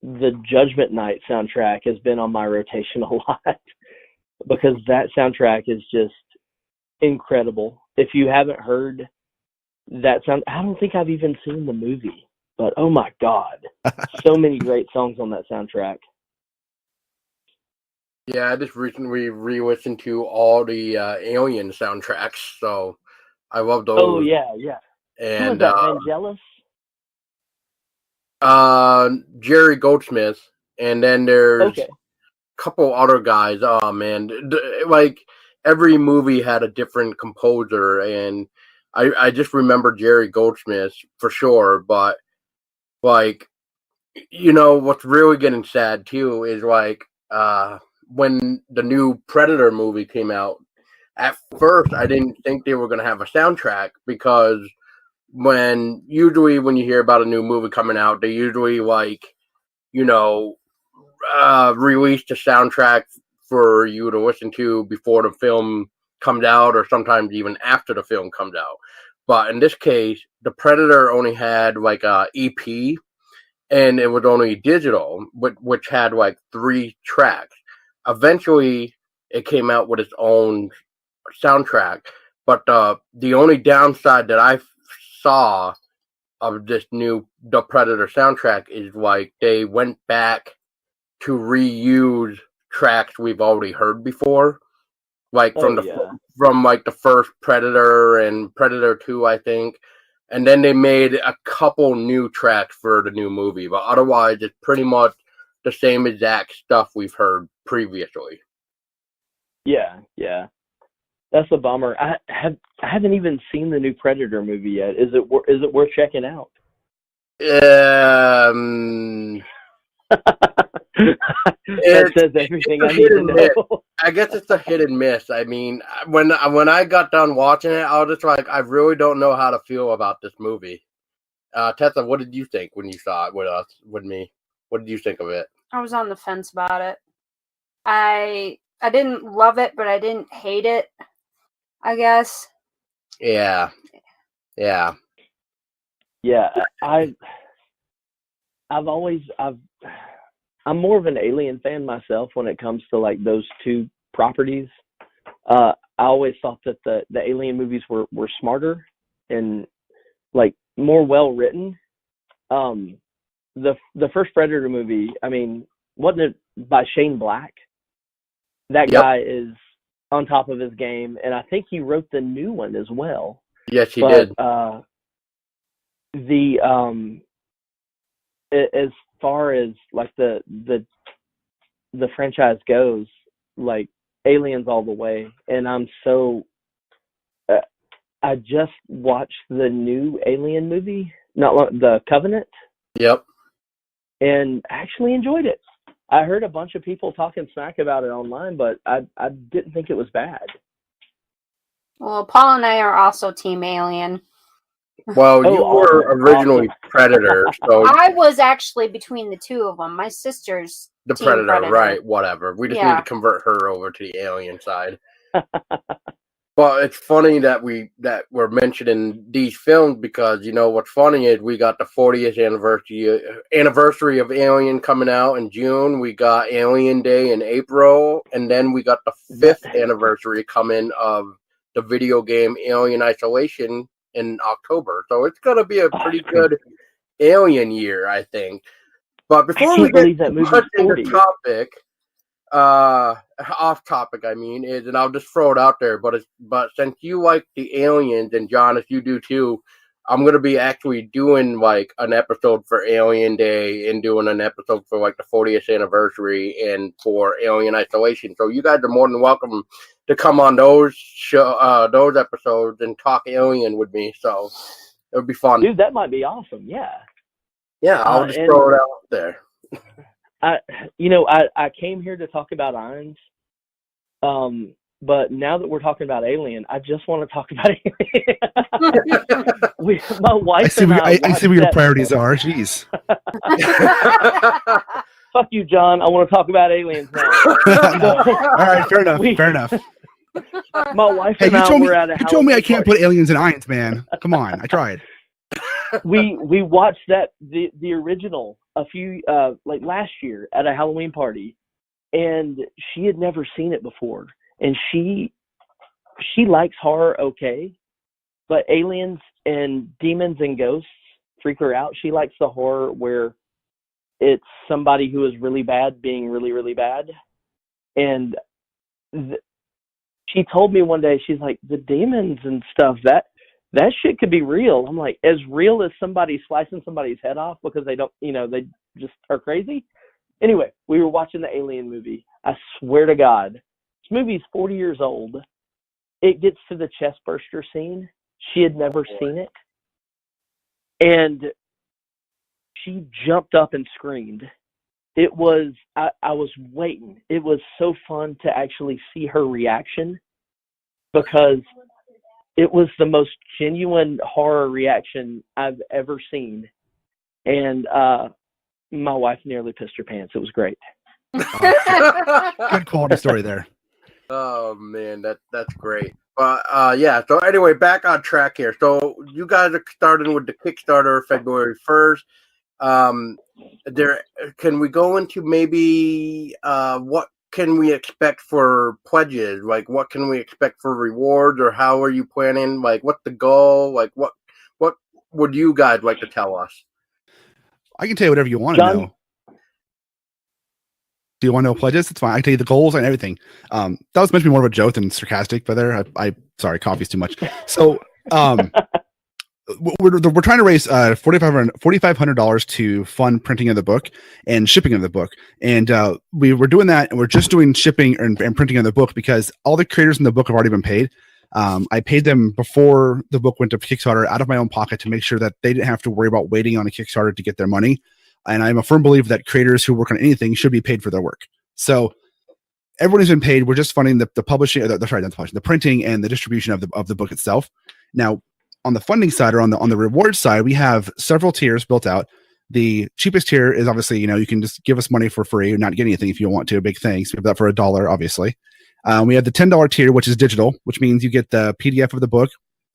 the Judgment Night soundtrack has been on my rotation a lot because that soundtrack is just incredible. If you haven't heard that sound, I don't think I've even seen the movie, but oh my God, so many great songs on that soundtrack. Yeah, I just recently re-listened to all the Alien soundtracks, so I love those. Oh yeah. And who was that? Vangelis? Jerry Goldsmith, and then there's a couple other guys. Oh man, like every movie had a different composer, and I just remember Jerry Goldsmith for sure. But like, what's really getting sad too is like when the new Predator movie came out. At first, I didn't think they were going to have a soundtrack because usually when you hear about a new movie coming out, they usually release the soundtrack for you to listen to before the film comes out, or sometimes even after the film comes out. But in this case, the Predator only had like a EP, and it was only digital, which had like 3 tracks. Eventually, it came out with its own soundtrack, but the only downside that I saw of this new The Predator soundtrack is like they went back to reuse tracks we've already heard before, like from the first Predator and Predator 2, I think, and then they made a couple new tracks for the new movie, but otherwise it's pretty much the same exact stuff we've heard previously. Yeah, yeah. That's a bummer. I haven't even seen the new Predator movie yet. Is it worth checking out? That says everything I need to know. I guess it's a hit and miss. I mean, when I got done watching it, I was just like, I really don't know how to feel about this movie. Tessa, what did you think when you saw it with me? What did you think of it? I was on the fence about it. I didn't love it, but I didn't hate it, I guess. Yeah. I'm more of an Alien fan myself when it comes to like those two properties. I always thought that the Alien movies were smarter and like more well written. The first Predator movie, I mean, wasn't it by Shane Black? That guy is on top of his game, and I think he wrote the new one as well. Yes, he did. As far as like the franchise goes, like Aliens all the way, and I'm so. I just watched the new Alien movie, the Covenant. Yep. And actually enjoyed it. I heard a bunch of people talking smack about it online, but I didn't think it was bad. Well, Paul and I are also Team Alien. Well, you were originally Predator, so I was actually between the two of them. My sister's the Predator, right? Whatever. We just need to convert her over to the Alien side. But it's funny that we're mentioning these films because, you know, what's funny is we got the 40th anniversary of Alien coming out in June. We got Alien Day in April. And then we got the 5th anniversary coming of the video game Alien Isolation in October. So it's going to be a pretty good Alien year, I think. But before we get much into the topic... off topic, I mean, and I'll just throw it out there, but since you like the Aliens, and John, if you do too, I'm going to be actually doing like an episode for Alien Day and doing an episode for like the 40th anniversary and for Alien Isolation. So you guys are more than welcome to come on those episodes and talk Alien with me. So it would be fun. Dude, that might be awesome. Yeah. Yeah, I'll just throw it out there. I came here to talk about Eynes, but now that we're talking about Alien, I just want to talk about Alien. My wife I see where your priorities are. Jeez. Fuck you, John. I want to talk about Aliens now. All right, fair enough. My wife and I were at a house. You told me I can't put Aliens in Eynes, man. Come on, I tried. We watched the original a few like last year at a Halloween party, and she had never seen it before, and she likes horror but aliens and demons and ghosts freak her out. She likes the horror where it's somebody who is really bad being really, really bad. And she told me one day, she's like, the demons and stuff, that shit could be real. I'm like, as real as somebody slicing somebody's head off because they don't, they just are crazy. Anyway, we were watching the Alien movie. I swear to God, this movie's 40 years old. It gets to the chest burster scene. She had never seen it. And she jumped up and screamed. It was, I was waiting. It was so fun to actually see her reaction because it was the most genuine horror reaction I've ever seen. And my wife nearly pissed her pants. It was great. Good quality story there. Oh, man, that's great. Yeah, so anyway, back on track here. So you guys are starting with the Kickstarter February 1st. Can we go into maybe what can we expect for pledges? Like, what can we expect for rewards, or how are you planning? Like, what's the goal? Like, what would you guys like to tell us? I can tell you whatever you want to know. Do you want to know pledges? It's fine. I can tell you the goals and everything. That was meant to be more of a joke than sarcastic, but there, I sorry, coffee's too much. So, we're trying to raise $4,500 to fund printing of the book and shipping of the book, and we were doing that, and we're just doing shipping and printing of the book because all the creators in the book have already been paid. I paid them before the book went to Kickstarter out of my own pocket to make sure that they didn't have to worry about waiting on a Kickstarter to get their money. And I'm a firm believer that creators who work on anything should be paid for their work. So everybody's been paid. We're just funding the publishing, the printing and the distribution of the book itself. Now, on the funding side or on the reward side, we have several tiers built out. The cheapest tier is obviously, you can just give us money for free or not get anything if you don't want to. Big thanks. We have that for $1, obviously. We have the $10 tier, which is digital, which means you get the PDF of the book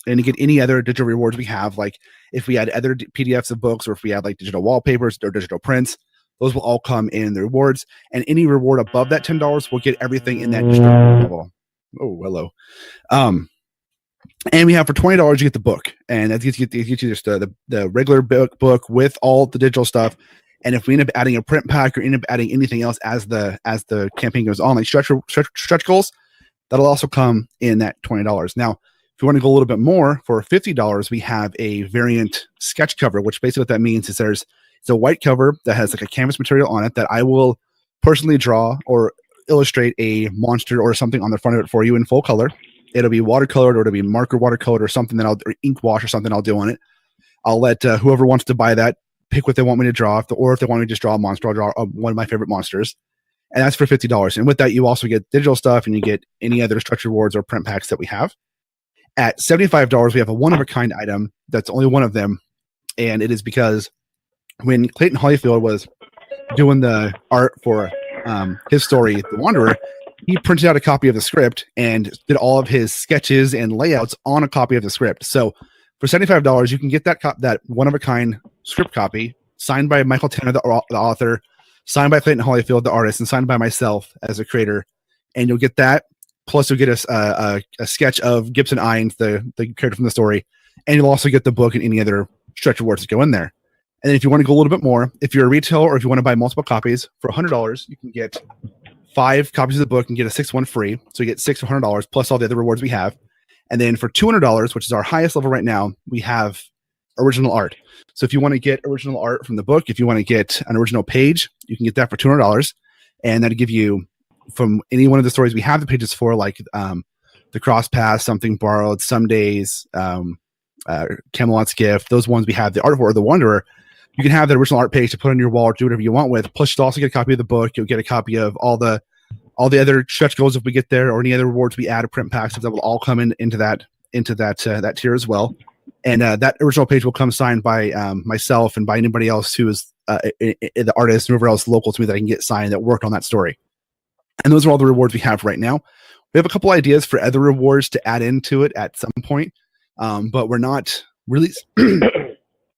and you get any other digital rewards we have. Like if we add other PDFs of books or if we add like digital wallpapers or digital prints, those will all come in the rewards. And any reward above that $10 will get everything in that distribution level. Oh, hello. And we have for $20 you get the book, and that gets you just the regular book with all the digital stuff. And if we end up adding a print pack or end up adding anything else as the campaign goes on, like stretch goals, that'll also come in that $20. Now, if you want to go a little bit more, for $50, we have a variant sketch cover, which basically what that means is it's a white cover that has like a canvas material on it that I will personally draw or illustrate a monster or something on the front of it for you in full color. It'll be watercolored or it'll be marker watercolored or something or ink wash or something I'll do on it. I'll let whoever wants to buy that pick what they want me to draw, or if they want me to just draw a monster, I'll draw one of my favorite monsters. And that's for $50. And with that, you also get digital stuff and you get any other structured rewards or print packs that we have. At $75, we have a one-of-a-kind item that's only one of them. And it is because when Clayton Hollyfield was doing the art for his story, The Wanderer, he printed out a copy of the script and did all of his sketches and layouts on a copy of the script. So for $75, you can get that one-of-a-kind script copy signed by Michael Tanner, the author, signed by Clayton Hollyfield, the artist, and signed by myself as a creator. And you'll get that. Plus, you'll get a sketch of Gibson Eynes, the character from the story. And you'll also get the book and any other stretch awards that go in there. And then if you want to go a little bit more, if you're a retailer or if you want to buy multiple copies, for $100, you can get 5 copies of the book and get a 6th one free. So you get $6 for $100 plus all the other rewards we have. And then for $200, which is our highest level right now, we have original art. So if you want to get original art from the book, if you want to get an original page, you can get that for $200. And that'll give you, from any one of the stories we have the pages for, like The Cross Path, Something Borrowed, Some Days, Camelot's Gift, those ones we have the art for, The Wanderer. You can have the original art page to put on your wall or do whatever you want with. Plus, you'll also get a copy of the book. You'll get a copy of all the other stretch goals if we get there, or any other rewards we add, print packs that will all come into that tier as well. And that original page will come signed by myself and by anybody else who is the artist, whoever else local to me that I can get signed that worked on that story. And those are all the rewards we have right now. We have a couple ideas for other rewards to add into it at some point, but we're not really.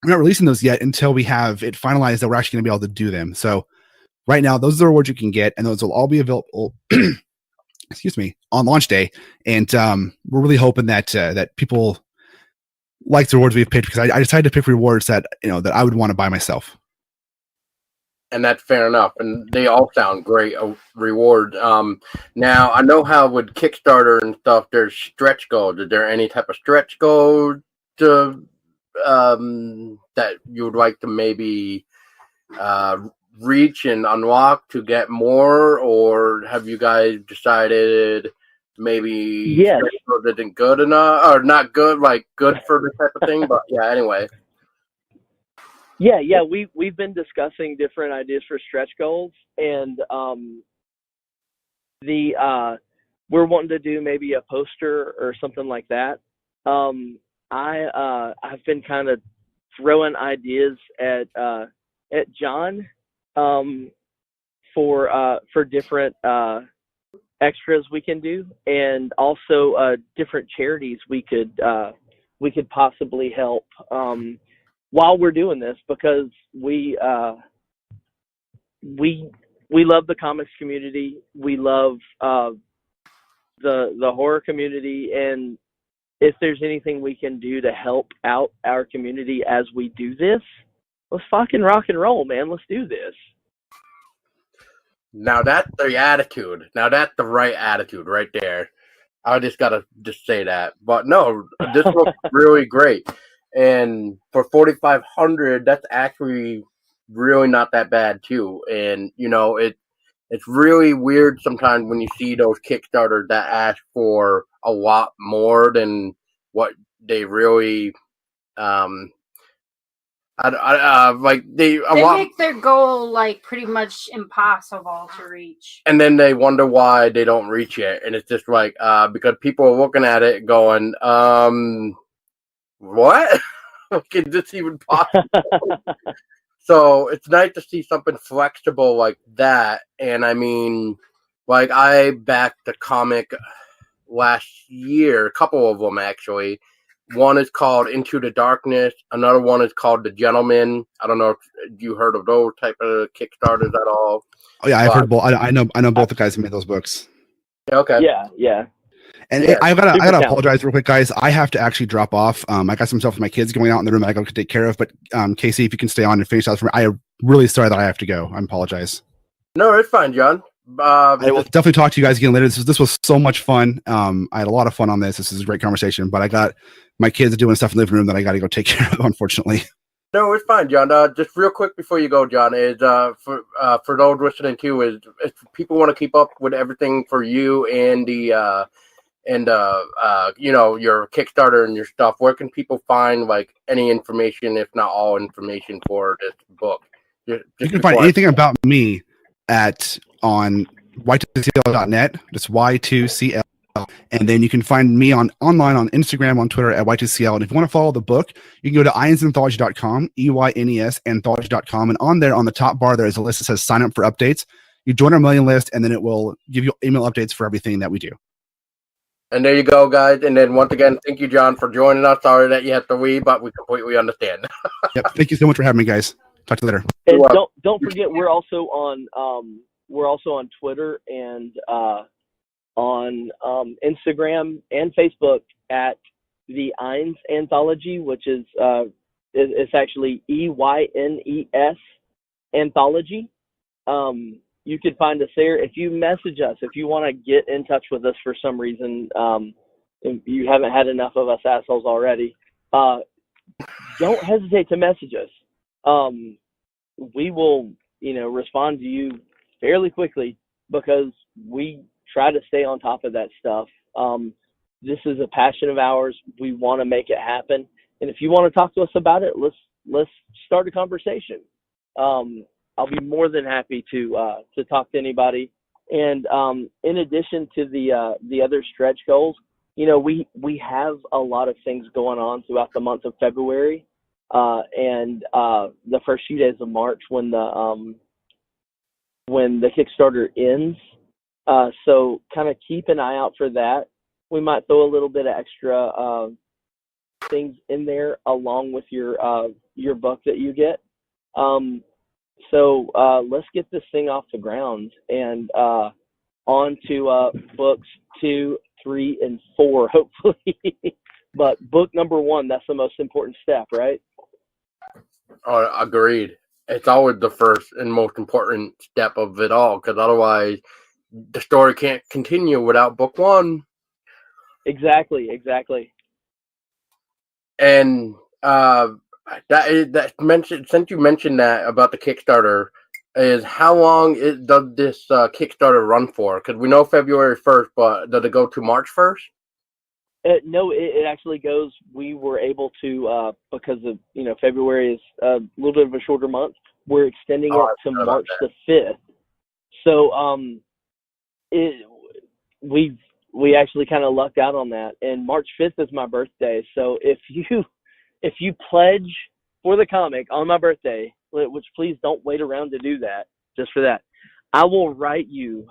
We're not releasing those yet until we have it finalized that we're actually going to be able to do them. So right now, those are the rewards you can get, and those will all be available, on launch day. And we're really hoping that people like the rewards we've picked, because I decided to pick rewards that that I would want to buy myself. And that's fair enough. And they all sound great rewards. Now, I know how with Kickstarter and stuff, there's stretch goals. Is there any type of stretch goal that you would like to maybe reach and unlock to get more, or have you guys decided maybe stretch goals isn't good enough, or not good, like good for this type of thing? But yeah, anyway. Yeah, we've been discussing different ideas for stretch goals, and we're wanting to do maybe a poster or something like that. I've been kind of throwing ideas at John for different extras we can do, and also different charities we could possibly help while we're doing this, because we love the comics community, we love the horror community, and if there's anything we can do to help out our community as we do this, let's fucking rock and roll, man. Let's do this. Now that's the attitude. Now that's the right attitude right there. I just gotta say that. But no, this looks really great. And for 4,500, that's actually really not that bad too. And it's really weird sometimes when you see those Kickstarters that ask for a lot more than what they really they make their goal like pretty much impossible to reach, and then they wonder why they don't reach it, and it's just like because people are looking at it going, what? Is this even possible? So it's nice to see something flexible like that. And I mean, like I backed the comic last year, a couple of them actually. One is called Into the Darkness. Another one is called The Gentleman. I don't know if you heard of those type of Kickstarters at all. Oh yeah, I've heard both. I know both the guys who made those books. Okay. Yeah. And I gotta apologize real quick, guys. I have to actually drop off. I got some stuff with my kids going out in the room that I got to take care of. But Casey, if you can stay on and finish out for me, I'm really sorry that I have to go. I apologize. No, it's fine, John. I will definitely talk to you guys again later. This was so much fun. I had a lot of fun on this. This is a great conversation. But I got my kids doing stuff in the living room that I got to go take care of, unfortunately. No, it's fine, John. Just real quick before you go, John, is for those listening too, is if people want to keep up with everything for you and the your Kickstarter and your stuff, where can people find like any information, if not all information, for this book? You can find anything about me on y2cl.net. Just Y2CL. And then you can find me online on Instagram, on Twitter at Y2CL. And if you want to follow the book, you can go to eynesanthology.com, EYNES anthology.com. And on there, on the top bar, there is a list that says sign up for updates. You join our mailing list, and then it will give you email updates for everything that we do. And there you go, guys. And then once again, thank you, John, for joining us. Sorry that you have to leave, but we completely understand. Yep. Thank you so much for having me, guys. Talk to you later. And don't forget, we're also on Twitter and on Instagram and Facebook at the Eynes Anthology, which is it's actually EYNES Anthology. You can find us there. If you message us, if you want to get in touch with us for some reason, if you haven't had enough of us assholes already, don't hesitate to message us. We will, respond to you fairly quickly because we try to stay on top of that stuff. This is a passion of ours. We want to make it happen. And if you want to talk to us about it, let's start a conversation. I'll be more than happy to talk to anybody. And in addition to the other stretch goals, we have a lot of things going on throughout the month of February and the first few days of March when the Kickstarter ends. So kind of keep an eye out for that. We might throw a little bit of extra things in there along with your book that you get. So let's get this thing off the ground and on to books 2, 3, and 4, hopefully. But book number 1, that's the most important step, right? Oh, agreed. It's always the first and most important step of it all, because otherwise the story can't continue without book 1. Exactly. And that mentioned, since you mentioned that about the Kickstarter, is how long does this Kickstarter run for? Because we know February 1st, but does it go to March 1st? No, it actually goes. We were able to because of February is a little bit of a shorter month. We're extending it to March the 5th. So we actually kind of lucked out on that. And March 5th is my birthday. So if you pledge for the comic on my birthday, which please don't wait around to do that, just for that, I will write you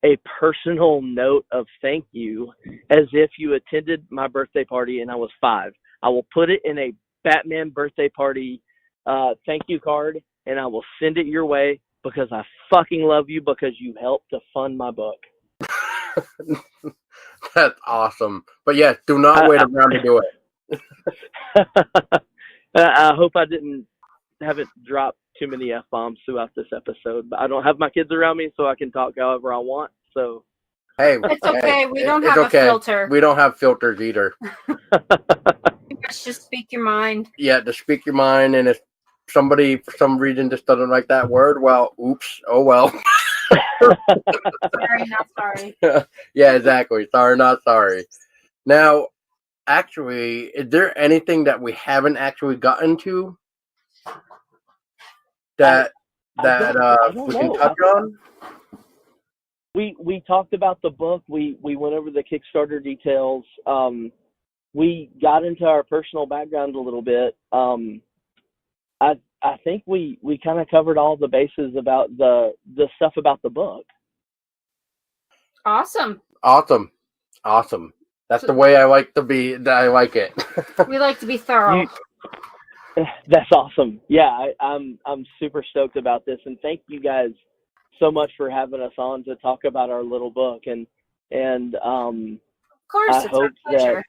a personal note of thank you as if you attended my birthday party and I was 5. I will put it in a Batman birthday party thank you card, and I will send it your way because I fucking love you because you helped to fund my book. That's awesome. But yes, do not wait around to do it. I hope I haven't dropped too many F-bombs throughout this episode, but I don't have my kids around me, so I can talk however I want. So, hey, it's okay. We don't have a filter. We don't have filters either. works. Just speak your mind. Yeah, to speak your mind, and if somebody for some reason just doesn't like that word, well, oops, oh well. Sorry, not sorry. Yeah, exactly. Sorry, not sorry. Now, actually, is there anything that we haven't actually gotten to that I don't we can know. touch on? We talked about the book. We went over the Kickstarter details. We got into our personal background a little bit. I think we kind of covered all the bases about the stuff about the book. Awesome. That's the way I like to be. I like it. We like to be thorough. That's awesome. Yeah, I'm super stoked about this, and thank you guys so much for having us on to talk about our little book. And Of course, it's our pleasure.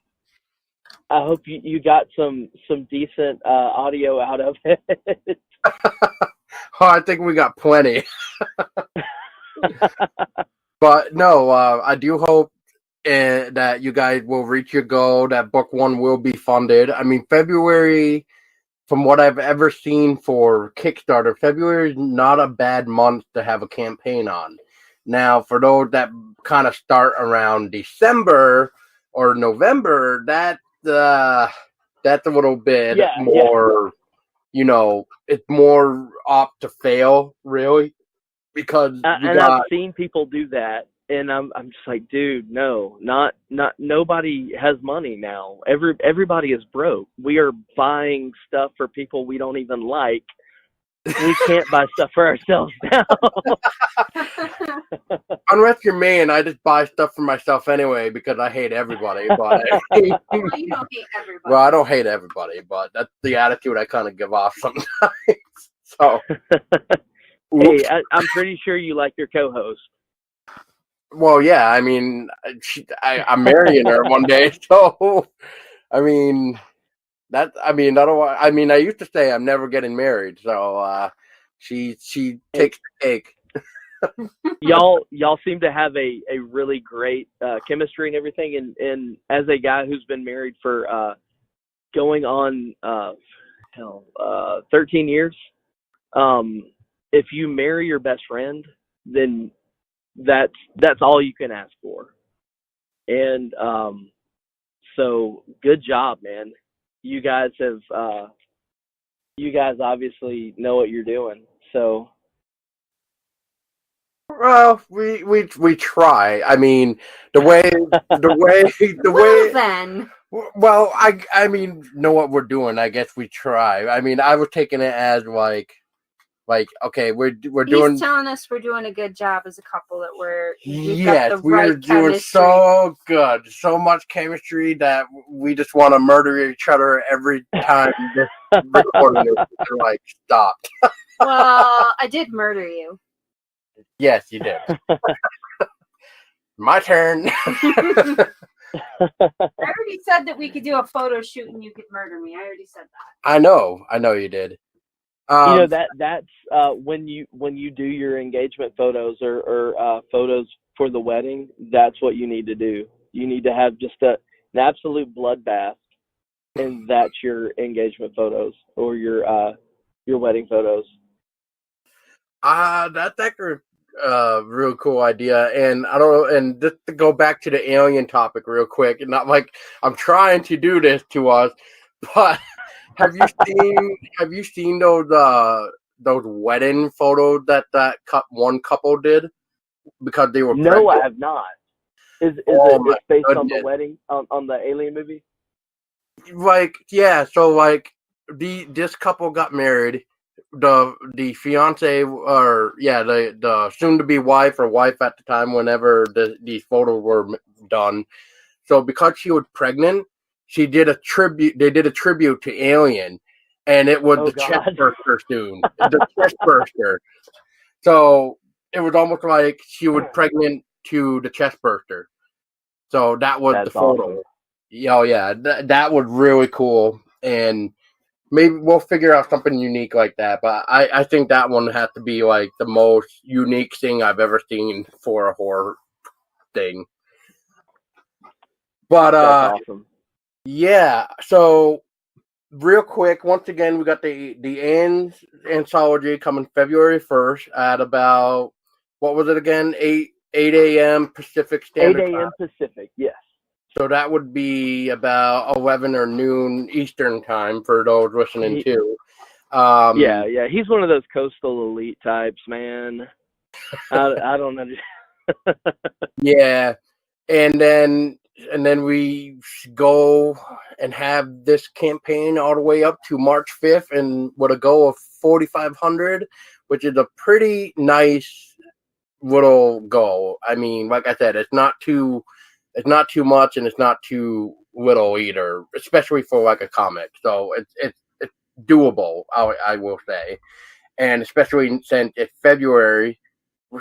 I hope you got some decent audio out of it. Oh, I think we got plenty. But no, I do hope that you guys will reach your goal, that book one will be funded. I mean, February, from what I've ever seen for Kickstarter, February is not a bad month to have a campaign on. Now, for those that kind of start around December or November, that's a little bit more, it's more up to fail, really, because I've seen people do that, and I'm just like, dude, no, not nobody has money now. Everybody is broke. We are buying stuff for people we don't even like. We can't buy stuff for ourselves now. Unless you're me, and I just buy stuff for myself anyway because I hate everybody. But Well, you don't hate everybody. Well, I don't hate everybody, but that's the attitude I kind of give off sometimes. So, hey, I'm pretty sure you like your co-host. Well, yeah, I mean, I'm marrying her one day, so I mean, I used to say I'm never getting married, so she takes the cake. Y'all seem to have a really great chemistry and everything, and as a guy who's been married for going on 13 years, if you marry your best friend, then that's all you can ask for. And so good job, man. You guys obviously know what you're doing. So Well, we try. I mean, the way. Well, then. Well, I mean, know what we're doing. I guess we try. I mean, I was taking it as like okay, we're doing. He's telling us we're doing a good job as a couple. That we're doing so good, so much chemistry that we just want to murder each other every time this recording is like stopped. Well, I did murder you. Yes, you did. My turn. I already said that we could do a photo shoot and you could murder me. I already said that. I know you did. That's when you do your engagement photos or photos for the wedding. That's what you need to do. You need to have just an absolute bloodbath, and that's your engagement photos or your wedding photos. That's actually a real cool idea. And I don't know. And just to go back to the alien topic real quick, and not like I'm trying to do this to us, but. Have you seen those wedding photos that one couple did because they were pregnant? No, I have not. Is it based on the wedding on the Alien movie? Like, yeah, so like this couple got married. The fiance the soon to be wife or wife at the time whenever these photos were done. So because she was pregnant, they did a tribute to Alien, and it was the chest burster soon. The chest burster. So it was almost like she was pregnant to the chest burster. So that was the photo. Awesome. Oh yeah, that was really cool, and maybe we'll figure out something unique like that. But I think that one has to be like the most unique thing I've ever seen for a horror thing. But that's awesome. Yeah, so real quick, once again, we got the Eynes Anthology coming February 1st at about, what was it again? 8 a.m. Pacific Standard 8 Time. a.m. Pacific, yes. So that would be about 11 or noon Eastern Time for those listening too. Yeah. He's one of those coastal elite types, man. I don't know. Yeah. And then we go and have this campaign all the way up to March 5th, and with a goal of 4,500, which is a pretty nice little goal. I mean, like I said, it's not too much, and it's not too little either, especially for like a comic. So it's doable, I will say, and especially since it's February,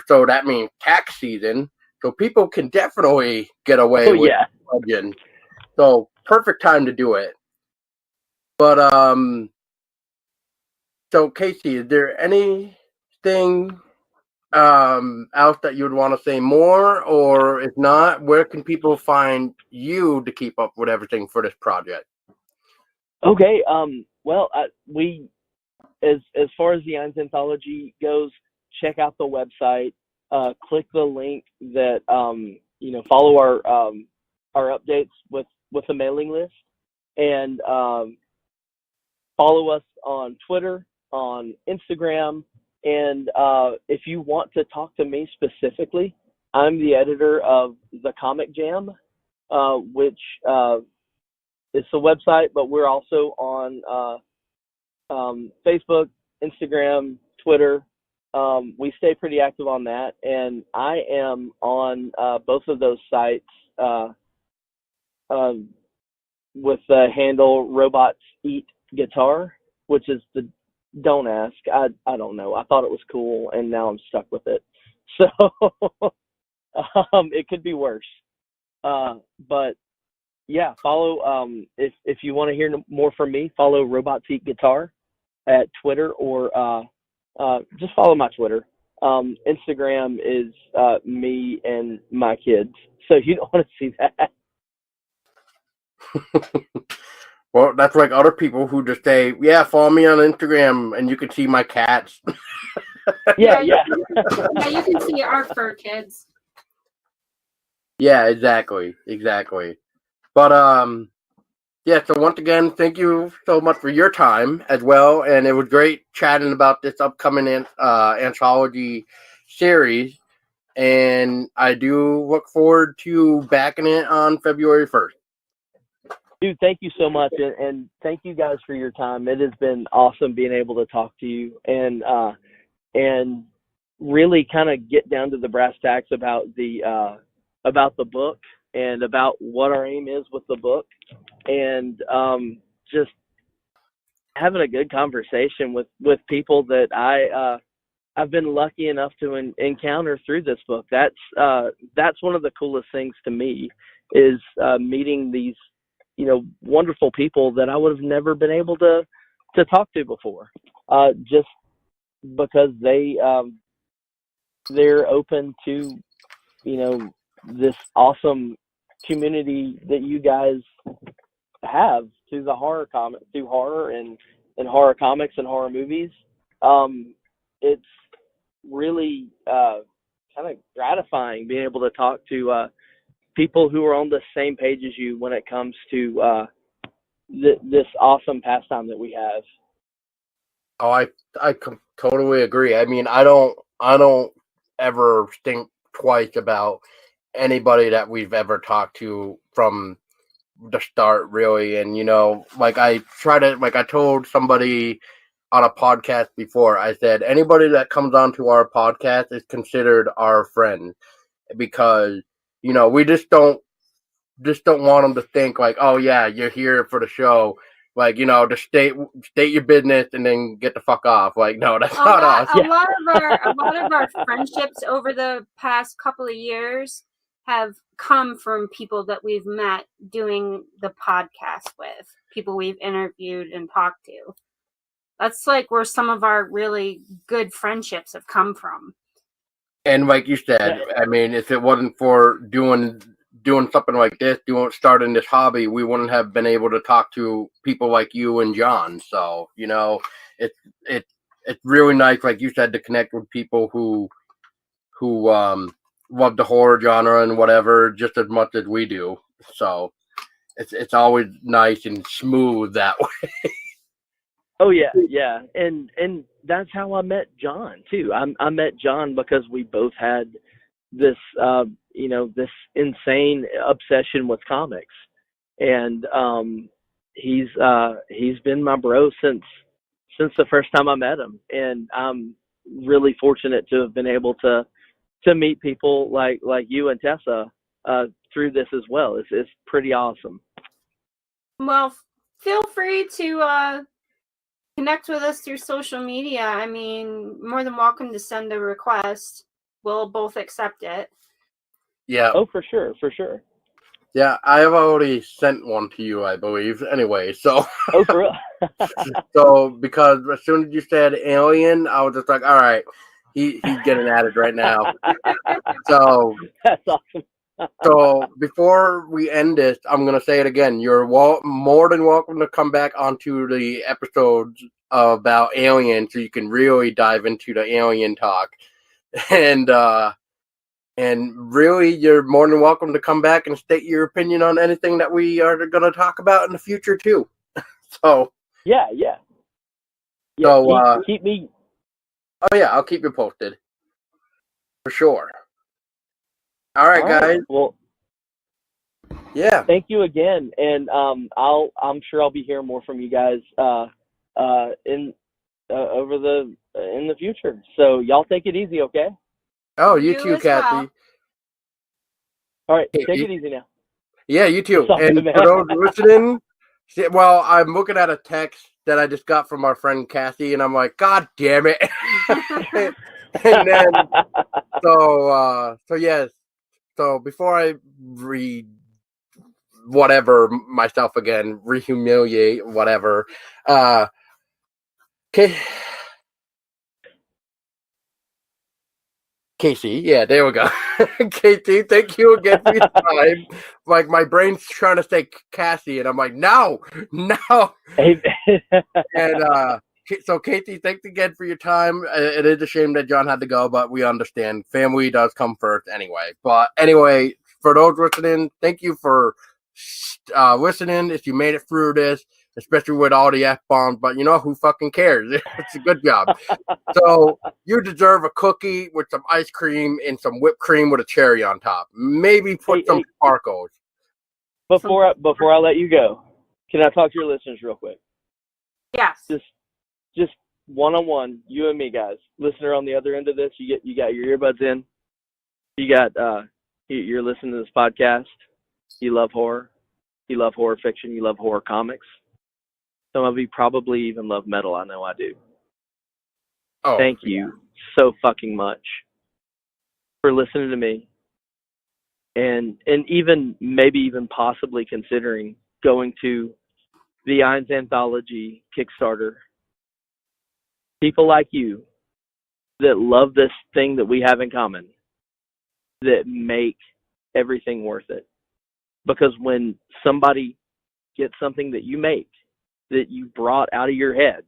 so that means tax season. So people can definitely get away with Legend. So perfect time to do it. But so Casey, is there anything else that you would want to say more, or if not, where can people find you to keep up with everything for this project? Okay. Well, we as far as the Eynes Anthology goes, check out the website. Click the link that follow our updates with the mailing list, and follow us on Twitter, on Instagram, and if you want to talk to me specifically, I'm the editor of the Comic Jam, which is the website, but we're also on Facebook, Instagram, Twitter. We stay pretty active on that, and I am on both of those sites with the handle Robots Eat Guitar, which is don't ask. I don't know. I thought it was cool, and now I'm stuck with it. So it could be worse. But yeah, follow. If you want to hear more from me, follow Robots Eat Guitar at Twitter, or just follow my Twitter. Instagram is me and my kids, so you don't want to see that. Well, that's like other people who just say, "Yeah, follow me on Instagram, and you can see my cats." Yeah. Yeah, you can see our fur kids. Yeah, exactly. But yeah. So once again, thank you so much for your time as well, and it was great chatting about this upcoming anthology series. And I do look forward to backing it on February 1st. Dude, thank you so much, and thank you guys for your time. It has been awesome being able to talk to you and really kind of get down to the brass tacks about the book and about what our aim is with the book, and just having a good conversation with people that I've been lucky enough to encounter through this book. That's one of the coolest things to me, is meeting these wonderful people that I would have never been able to talk to before, just because they're open to this awesome community that you guys have through horror and horror comics and horror movies. It's really kind of gratifying being able to talk to people who are on the same page as you when it comes to this awesome pastime that we have. Oh, I totally agree. I mean, I don't ever think twice about anybody that we've ever talked to from the start, really. And like I told somebody on a podcast before, I said anybody that comes onto our podcast is considered our friend, because we just don't want them to think like, oh yeah, you're here for the show, like just state your business and then get the fuck off. Like, no, that's not us. A lot of our friendships over the past couple of years have come from people that we've met doing the podcast with, people we've interviewed and talked to. That's like where some of our really good friendships have come from. And like you said, I mean, if it wasn't for doing doing something like this, starting this hobby, we wouldn't have been able to talk to people like you and John. So, you know, it's really nice, like you said, to connect with people who love the horror genre and whatever just as much as we do. So it's always nice and smooth that way. Oh yeah, and that's how I met John too. I met John because we both had this this insane obsession with comics, and he's been my bro since the first time I met him, and I'm really fortunate to have been able to meet people like you and Tessa through this as well. It's pretty awesome. Well, feel free to connect with us through social media. I mean, more than welcome to send a request. We'll both accept it. Yeah. Oh, for sure. Yeah, I have already sent one to you, I believe. Anyway, so. Oh, for real? So, because as soon as you said alien, I was just like, all right, he's getting at it right now. So. That's awesome. So before we end this, I'm going to say it again. You're more than welcome to come back onto the episodes about Alien so you can really dive into the Alien talk. And really, you're more than welcome to come back and state your opinion on anything that we are going to talk about in the future, too. So. Yeah. So, keep me. Oh, yeah, I'll keep you posted. For sure. All right, guys. Well, yeah. Thank you again, and I'm sure I'll be hearing more from you guys in the future. So y'all take it easy, okay? Oh, you too, Kathy. Well. All right, take it easy now. Yeah, you too. Sorry, and man. For those listening, well, I'm looking at a text that I just got from our friend Kathy, and I'm like, God damn it! And then, so yes. So before I read whatever myself again, re-humiliate whatever, Casey, yeah, there we go. Casey, thank you again for your time. Like, my brain's trying to say Cassie, and I'm like, no. And so, Casey, thanks again for your time. It is a shame that John had to go, but we understand. Family does come first anyway. But anyway, for those listening, thank you for listening. If you made it through this, especially with all the F-bombs, but you know, who fucking cares? It's a good job. So you deserve a cookie with some ice cream and some whipped cream with a cherry on top. Maybe put some sparkles. Before I let you go, can I talk to your listeners real quick? Yes. Just one-on-one, you and me, guys. Listener on the other end of this, you got your earbuds in. You're listening to this podcast. You love horror. You love horror fiction. You love horror comics. Some of you probably even love metal. I know I do. Oh, thank you so fucking much for listening to me, and maybe even possibly considering going to the Eynes Anthology Kickstarter. People like you that love this thing that we have in common, that make everything worth it. Because when somebody gets something that you make, that you brought out of your head,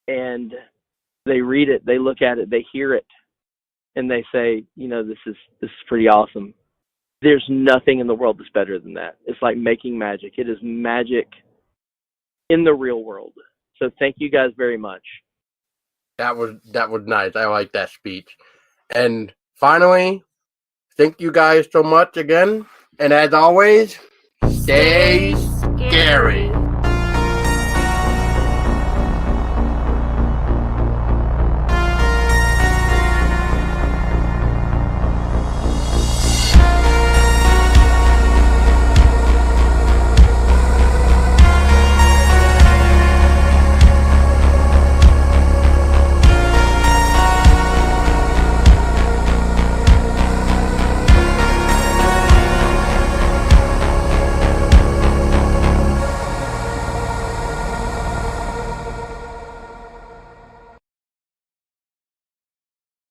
and they read it, they look at it, they hear it, and they say, you know, this is pretty awesome. There's nothing in the world that's better than that. It's like making magic. It is magic in the real world. So thank you guys very much. That was nice. I like that speech. And finally, thank you guys so much again. And as always, stay scary.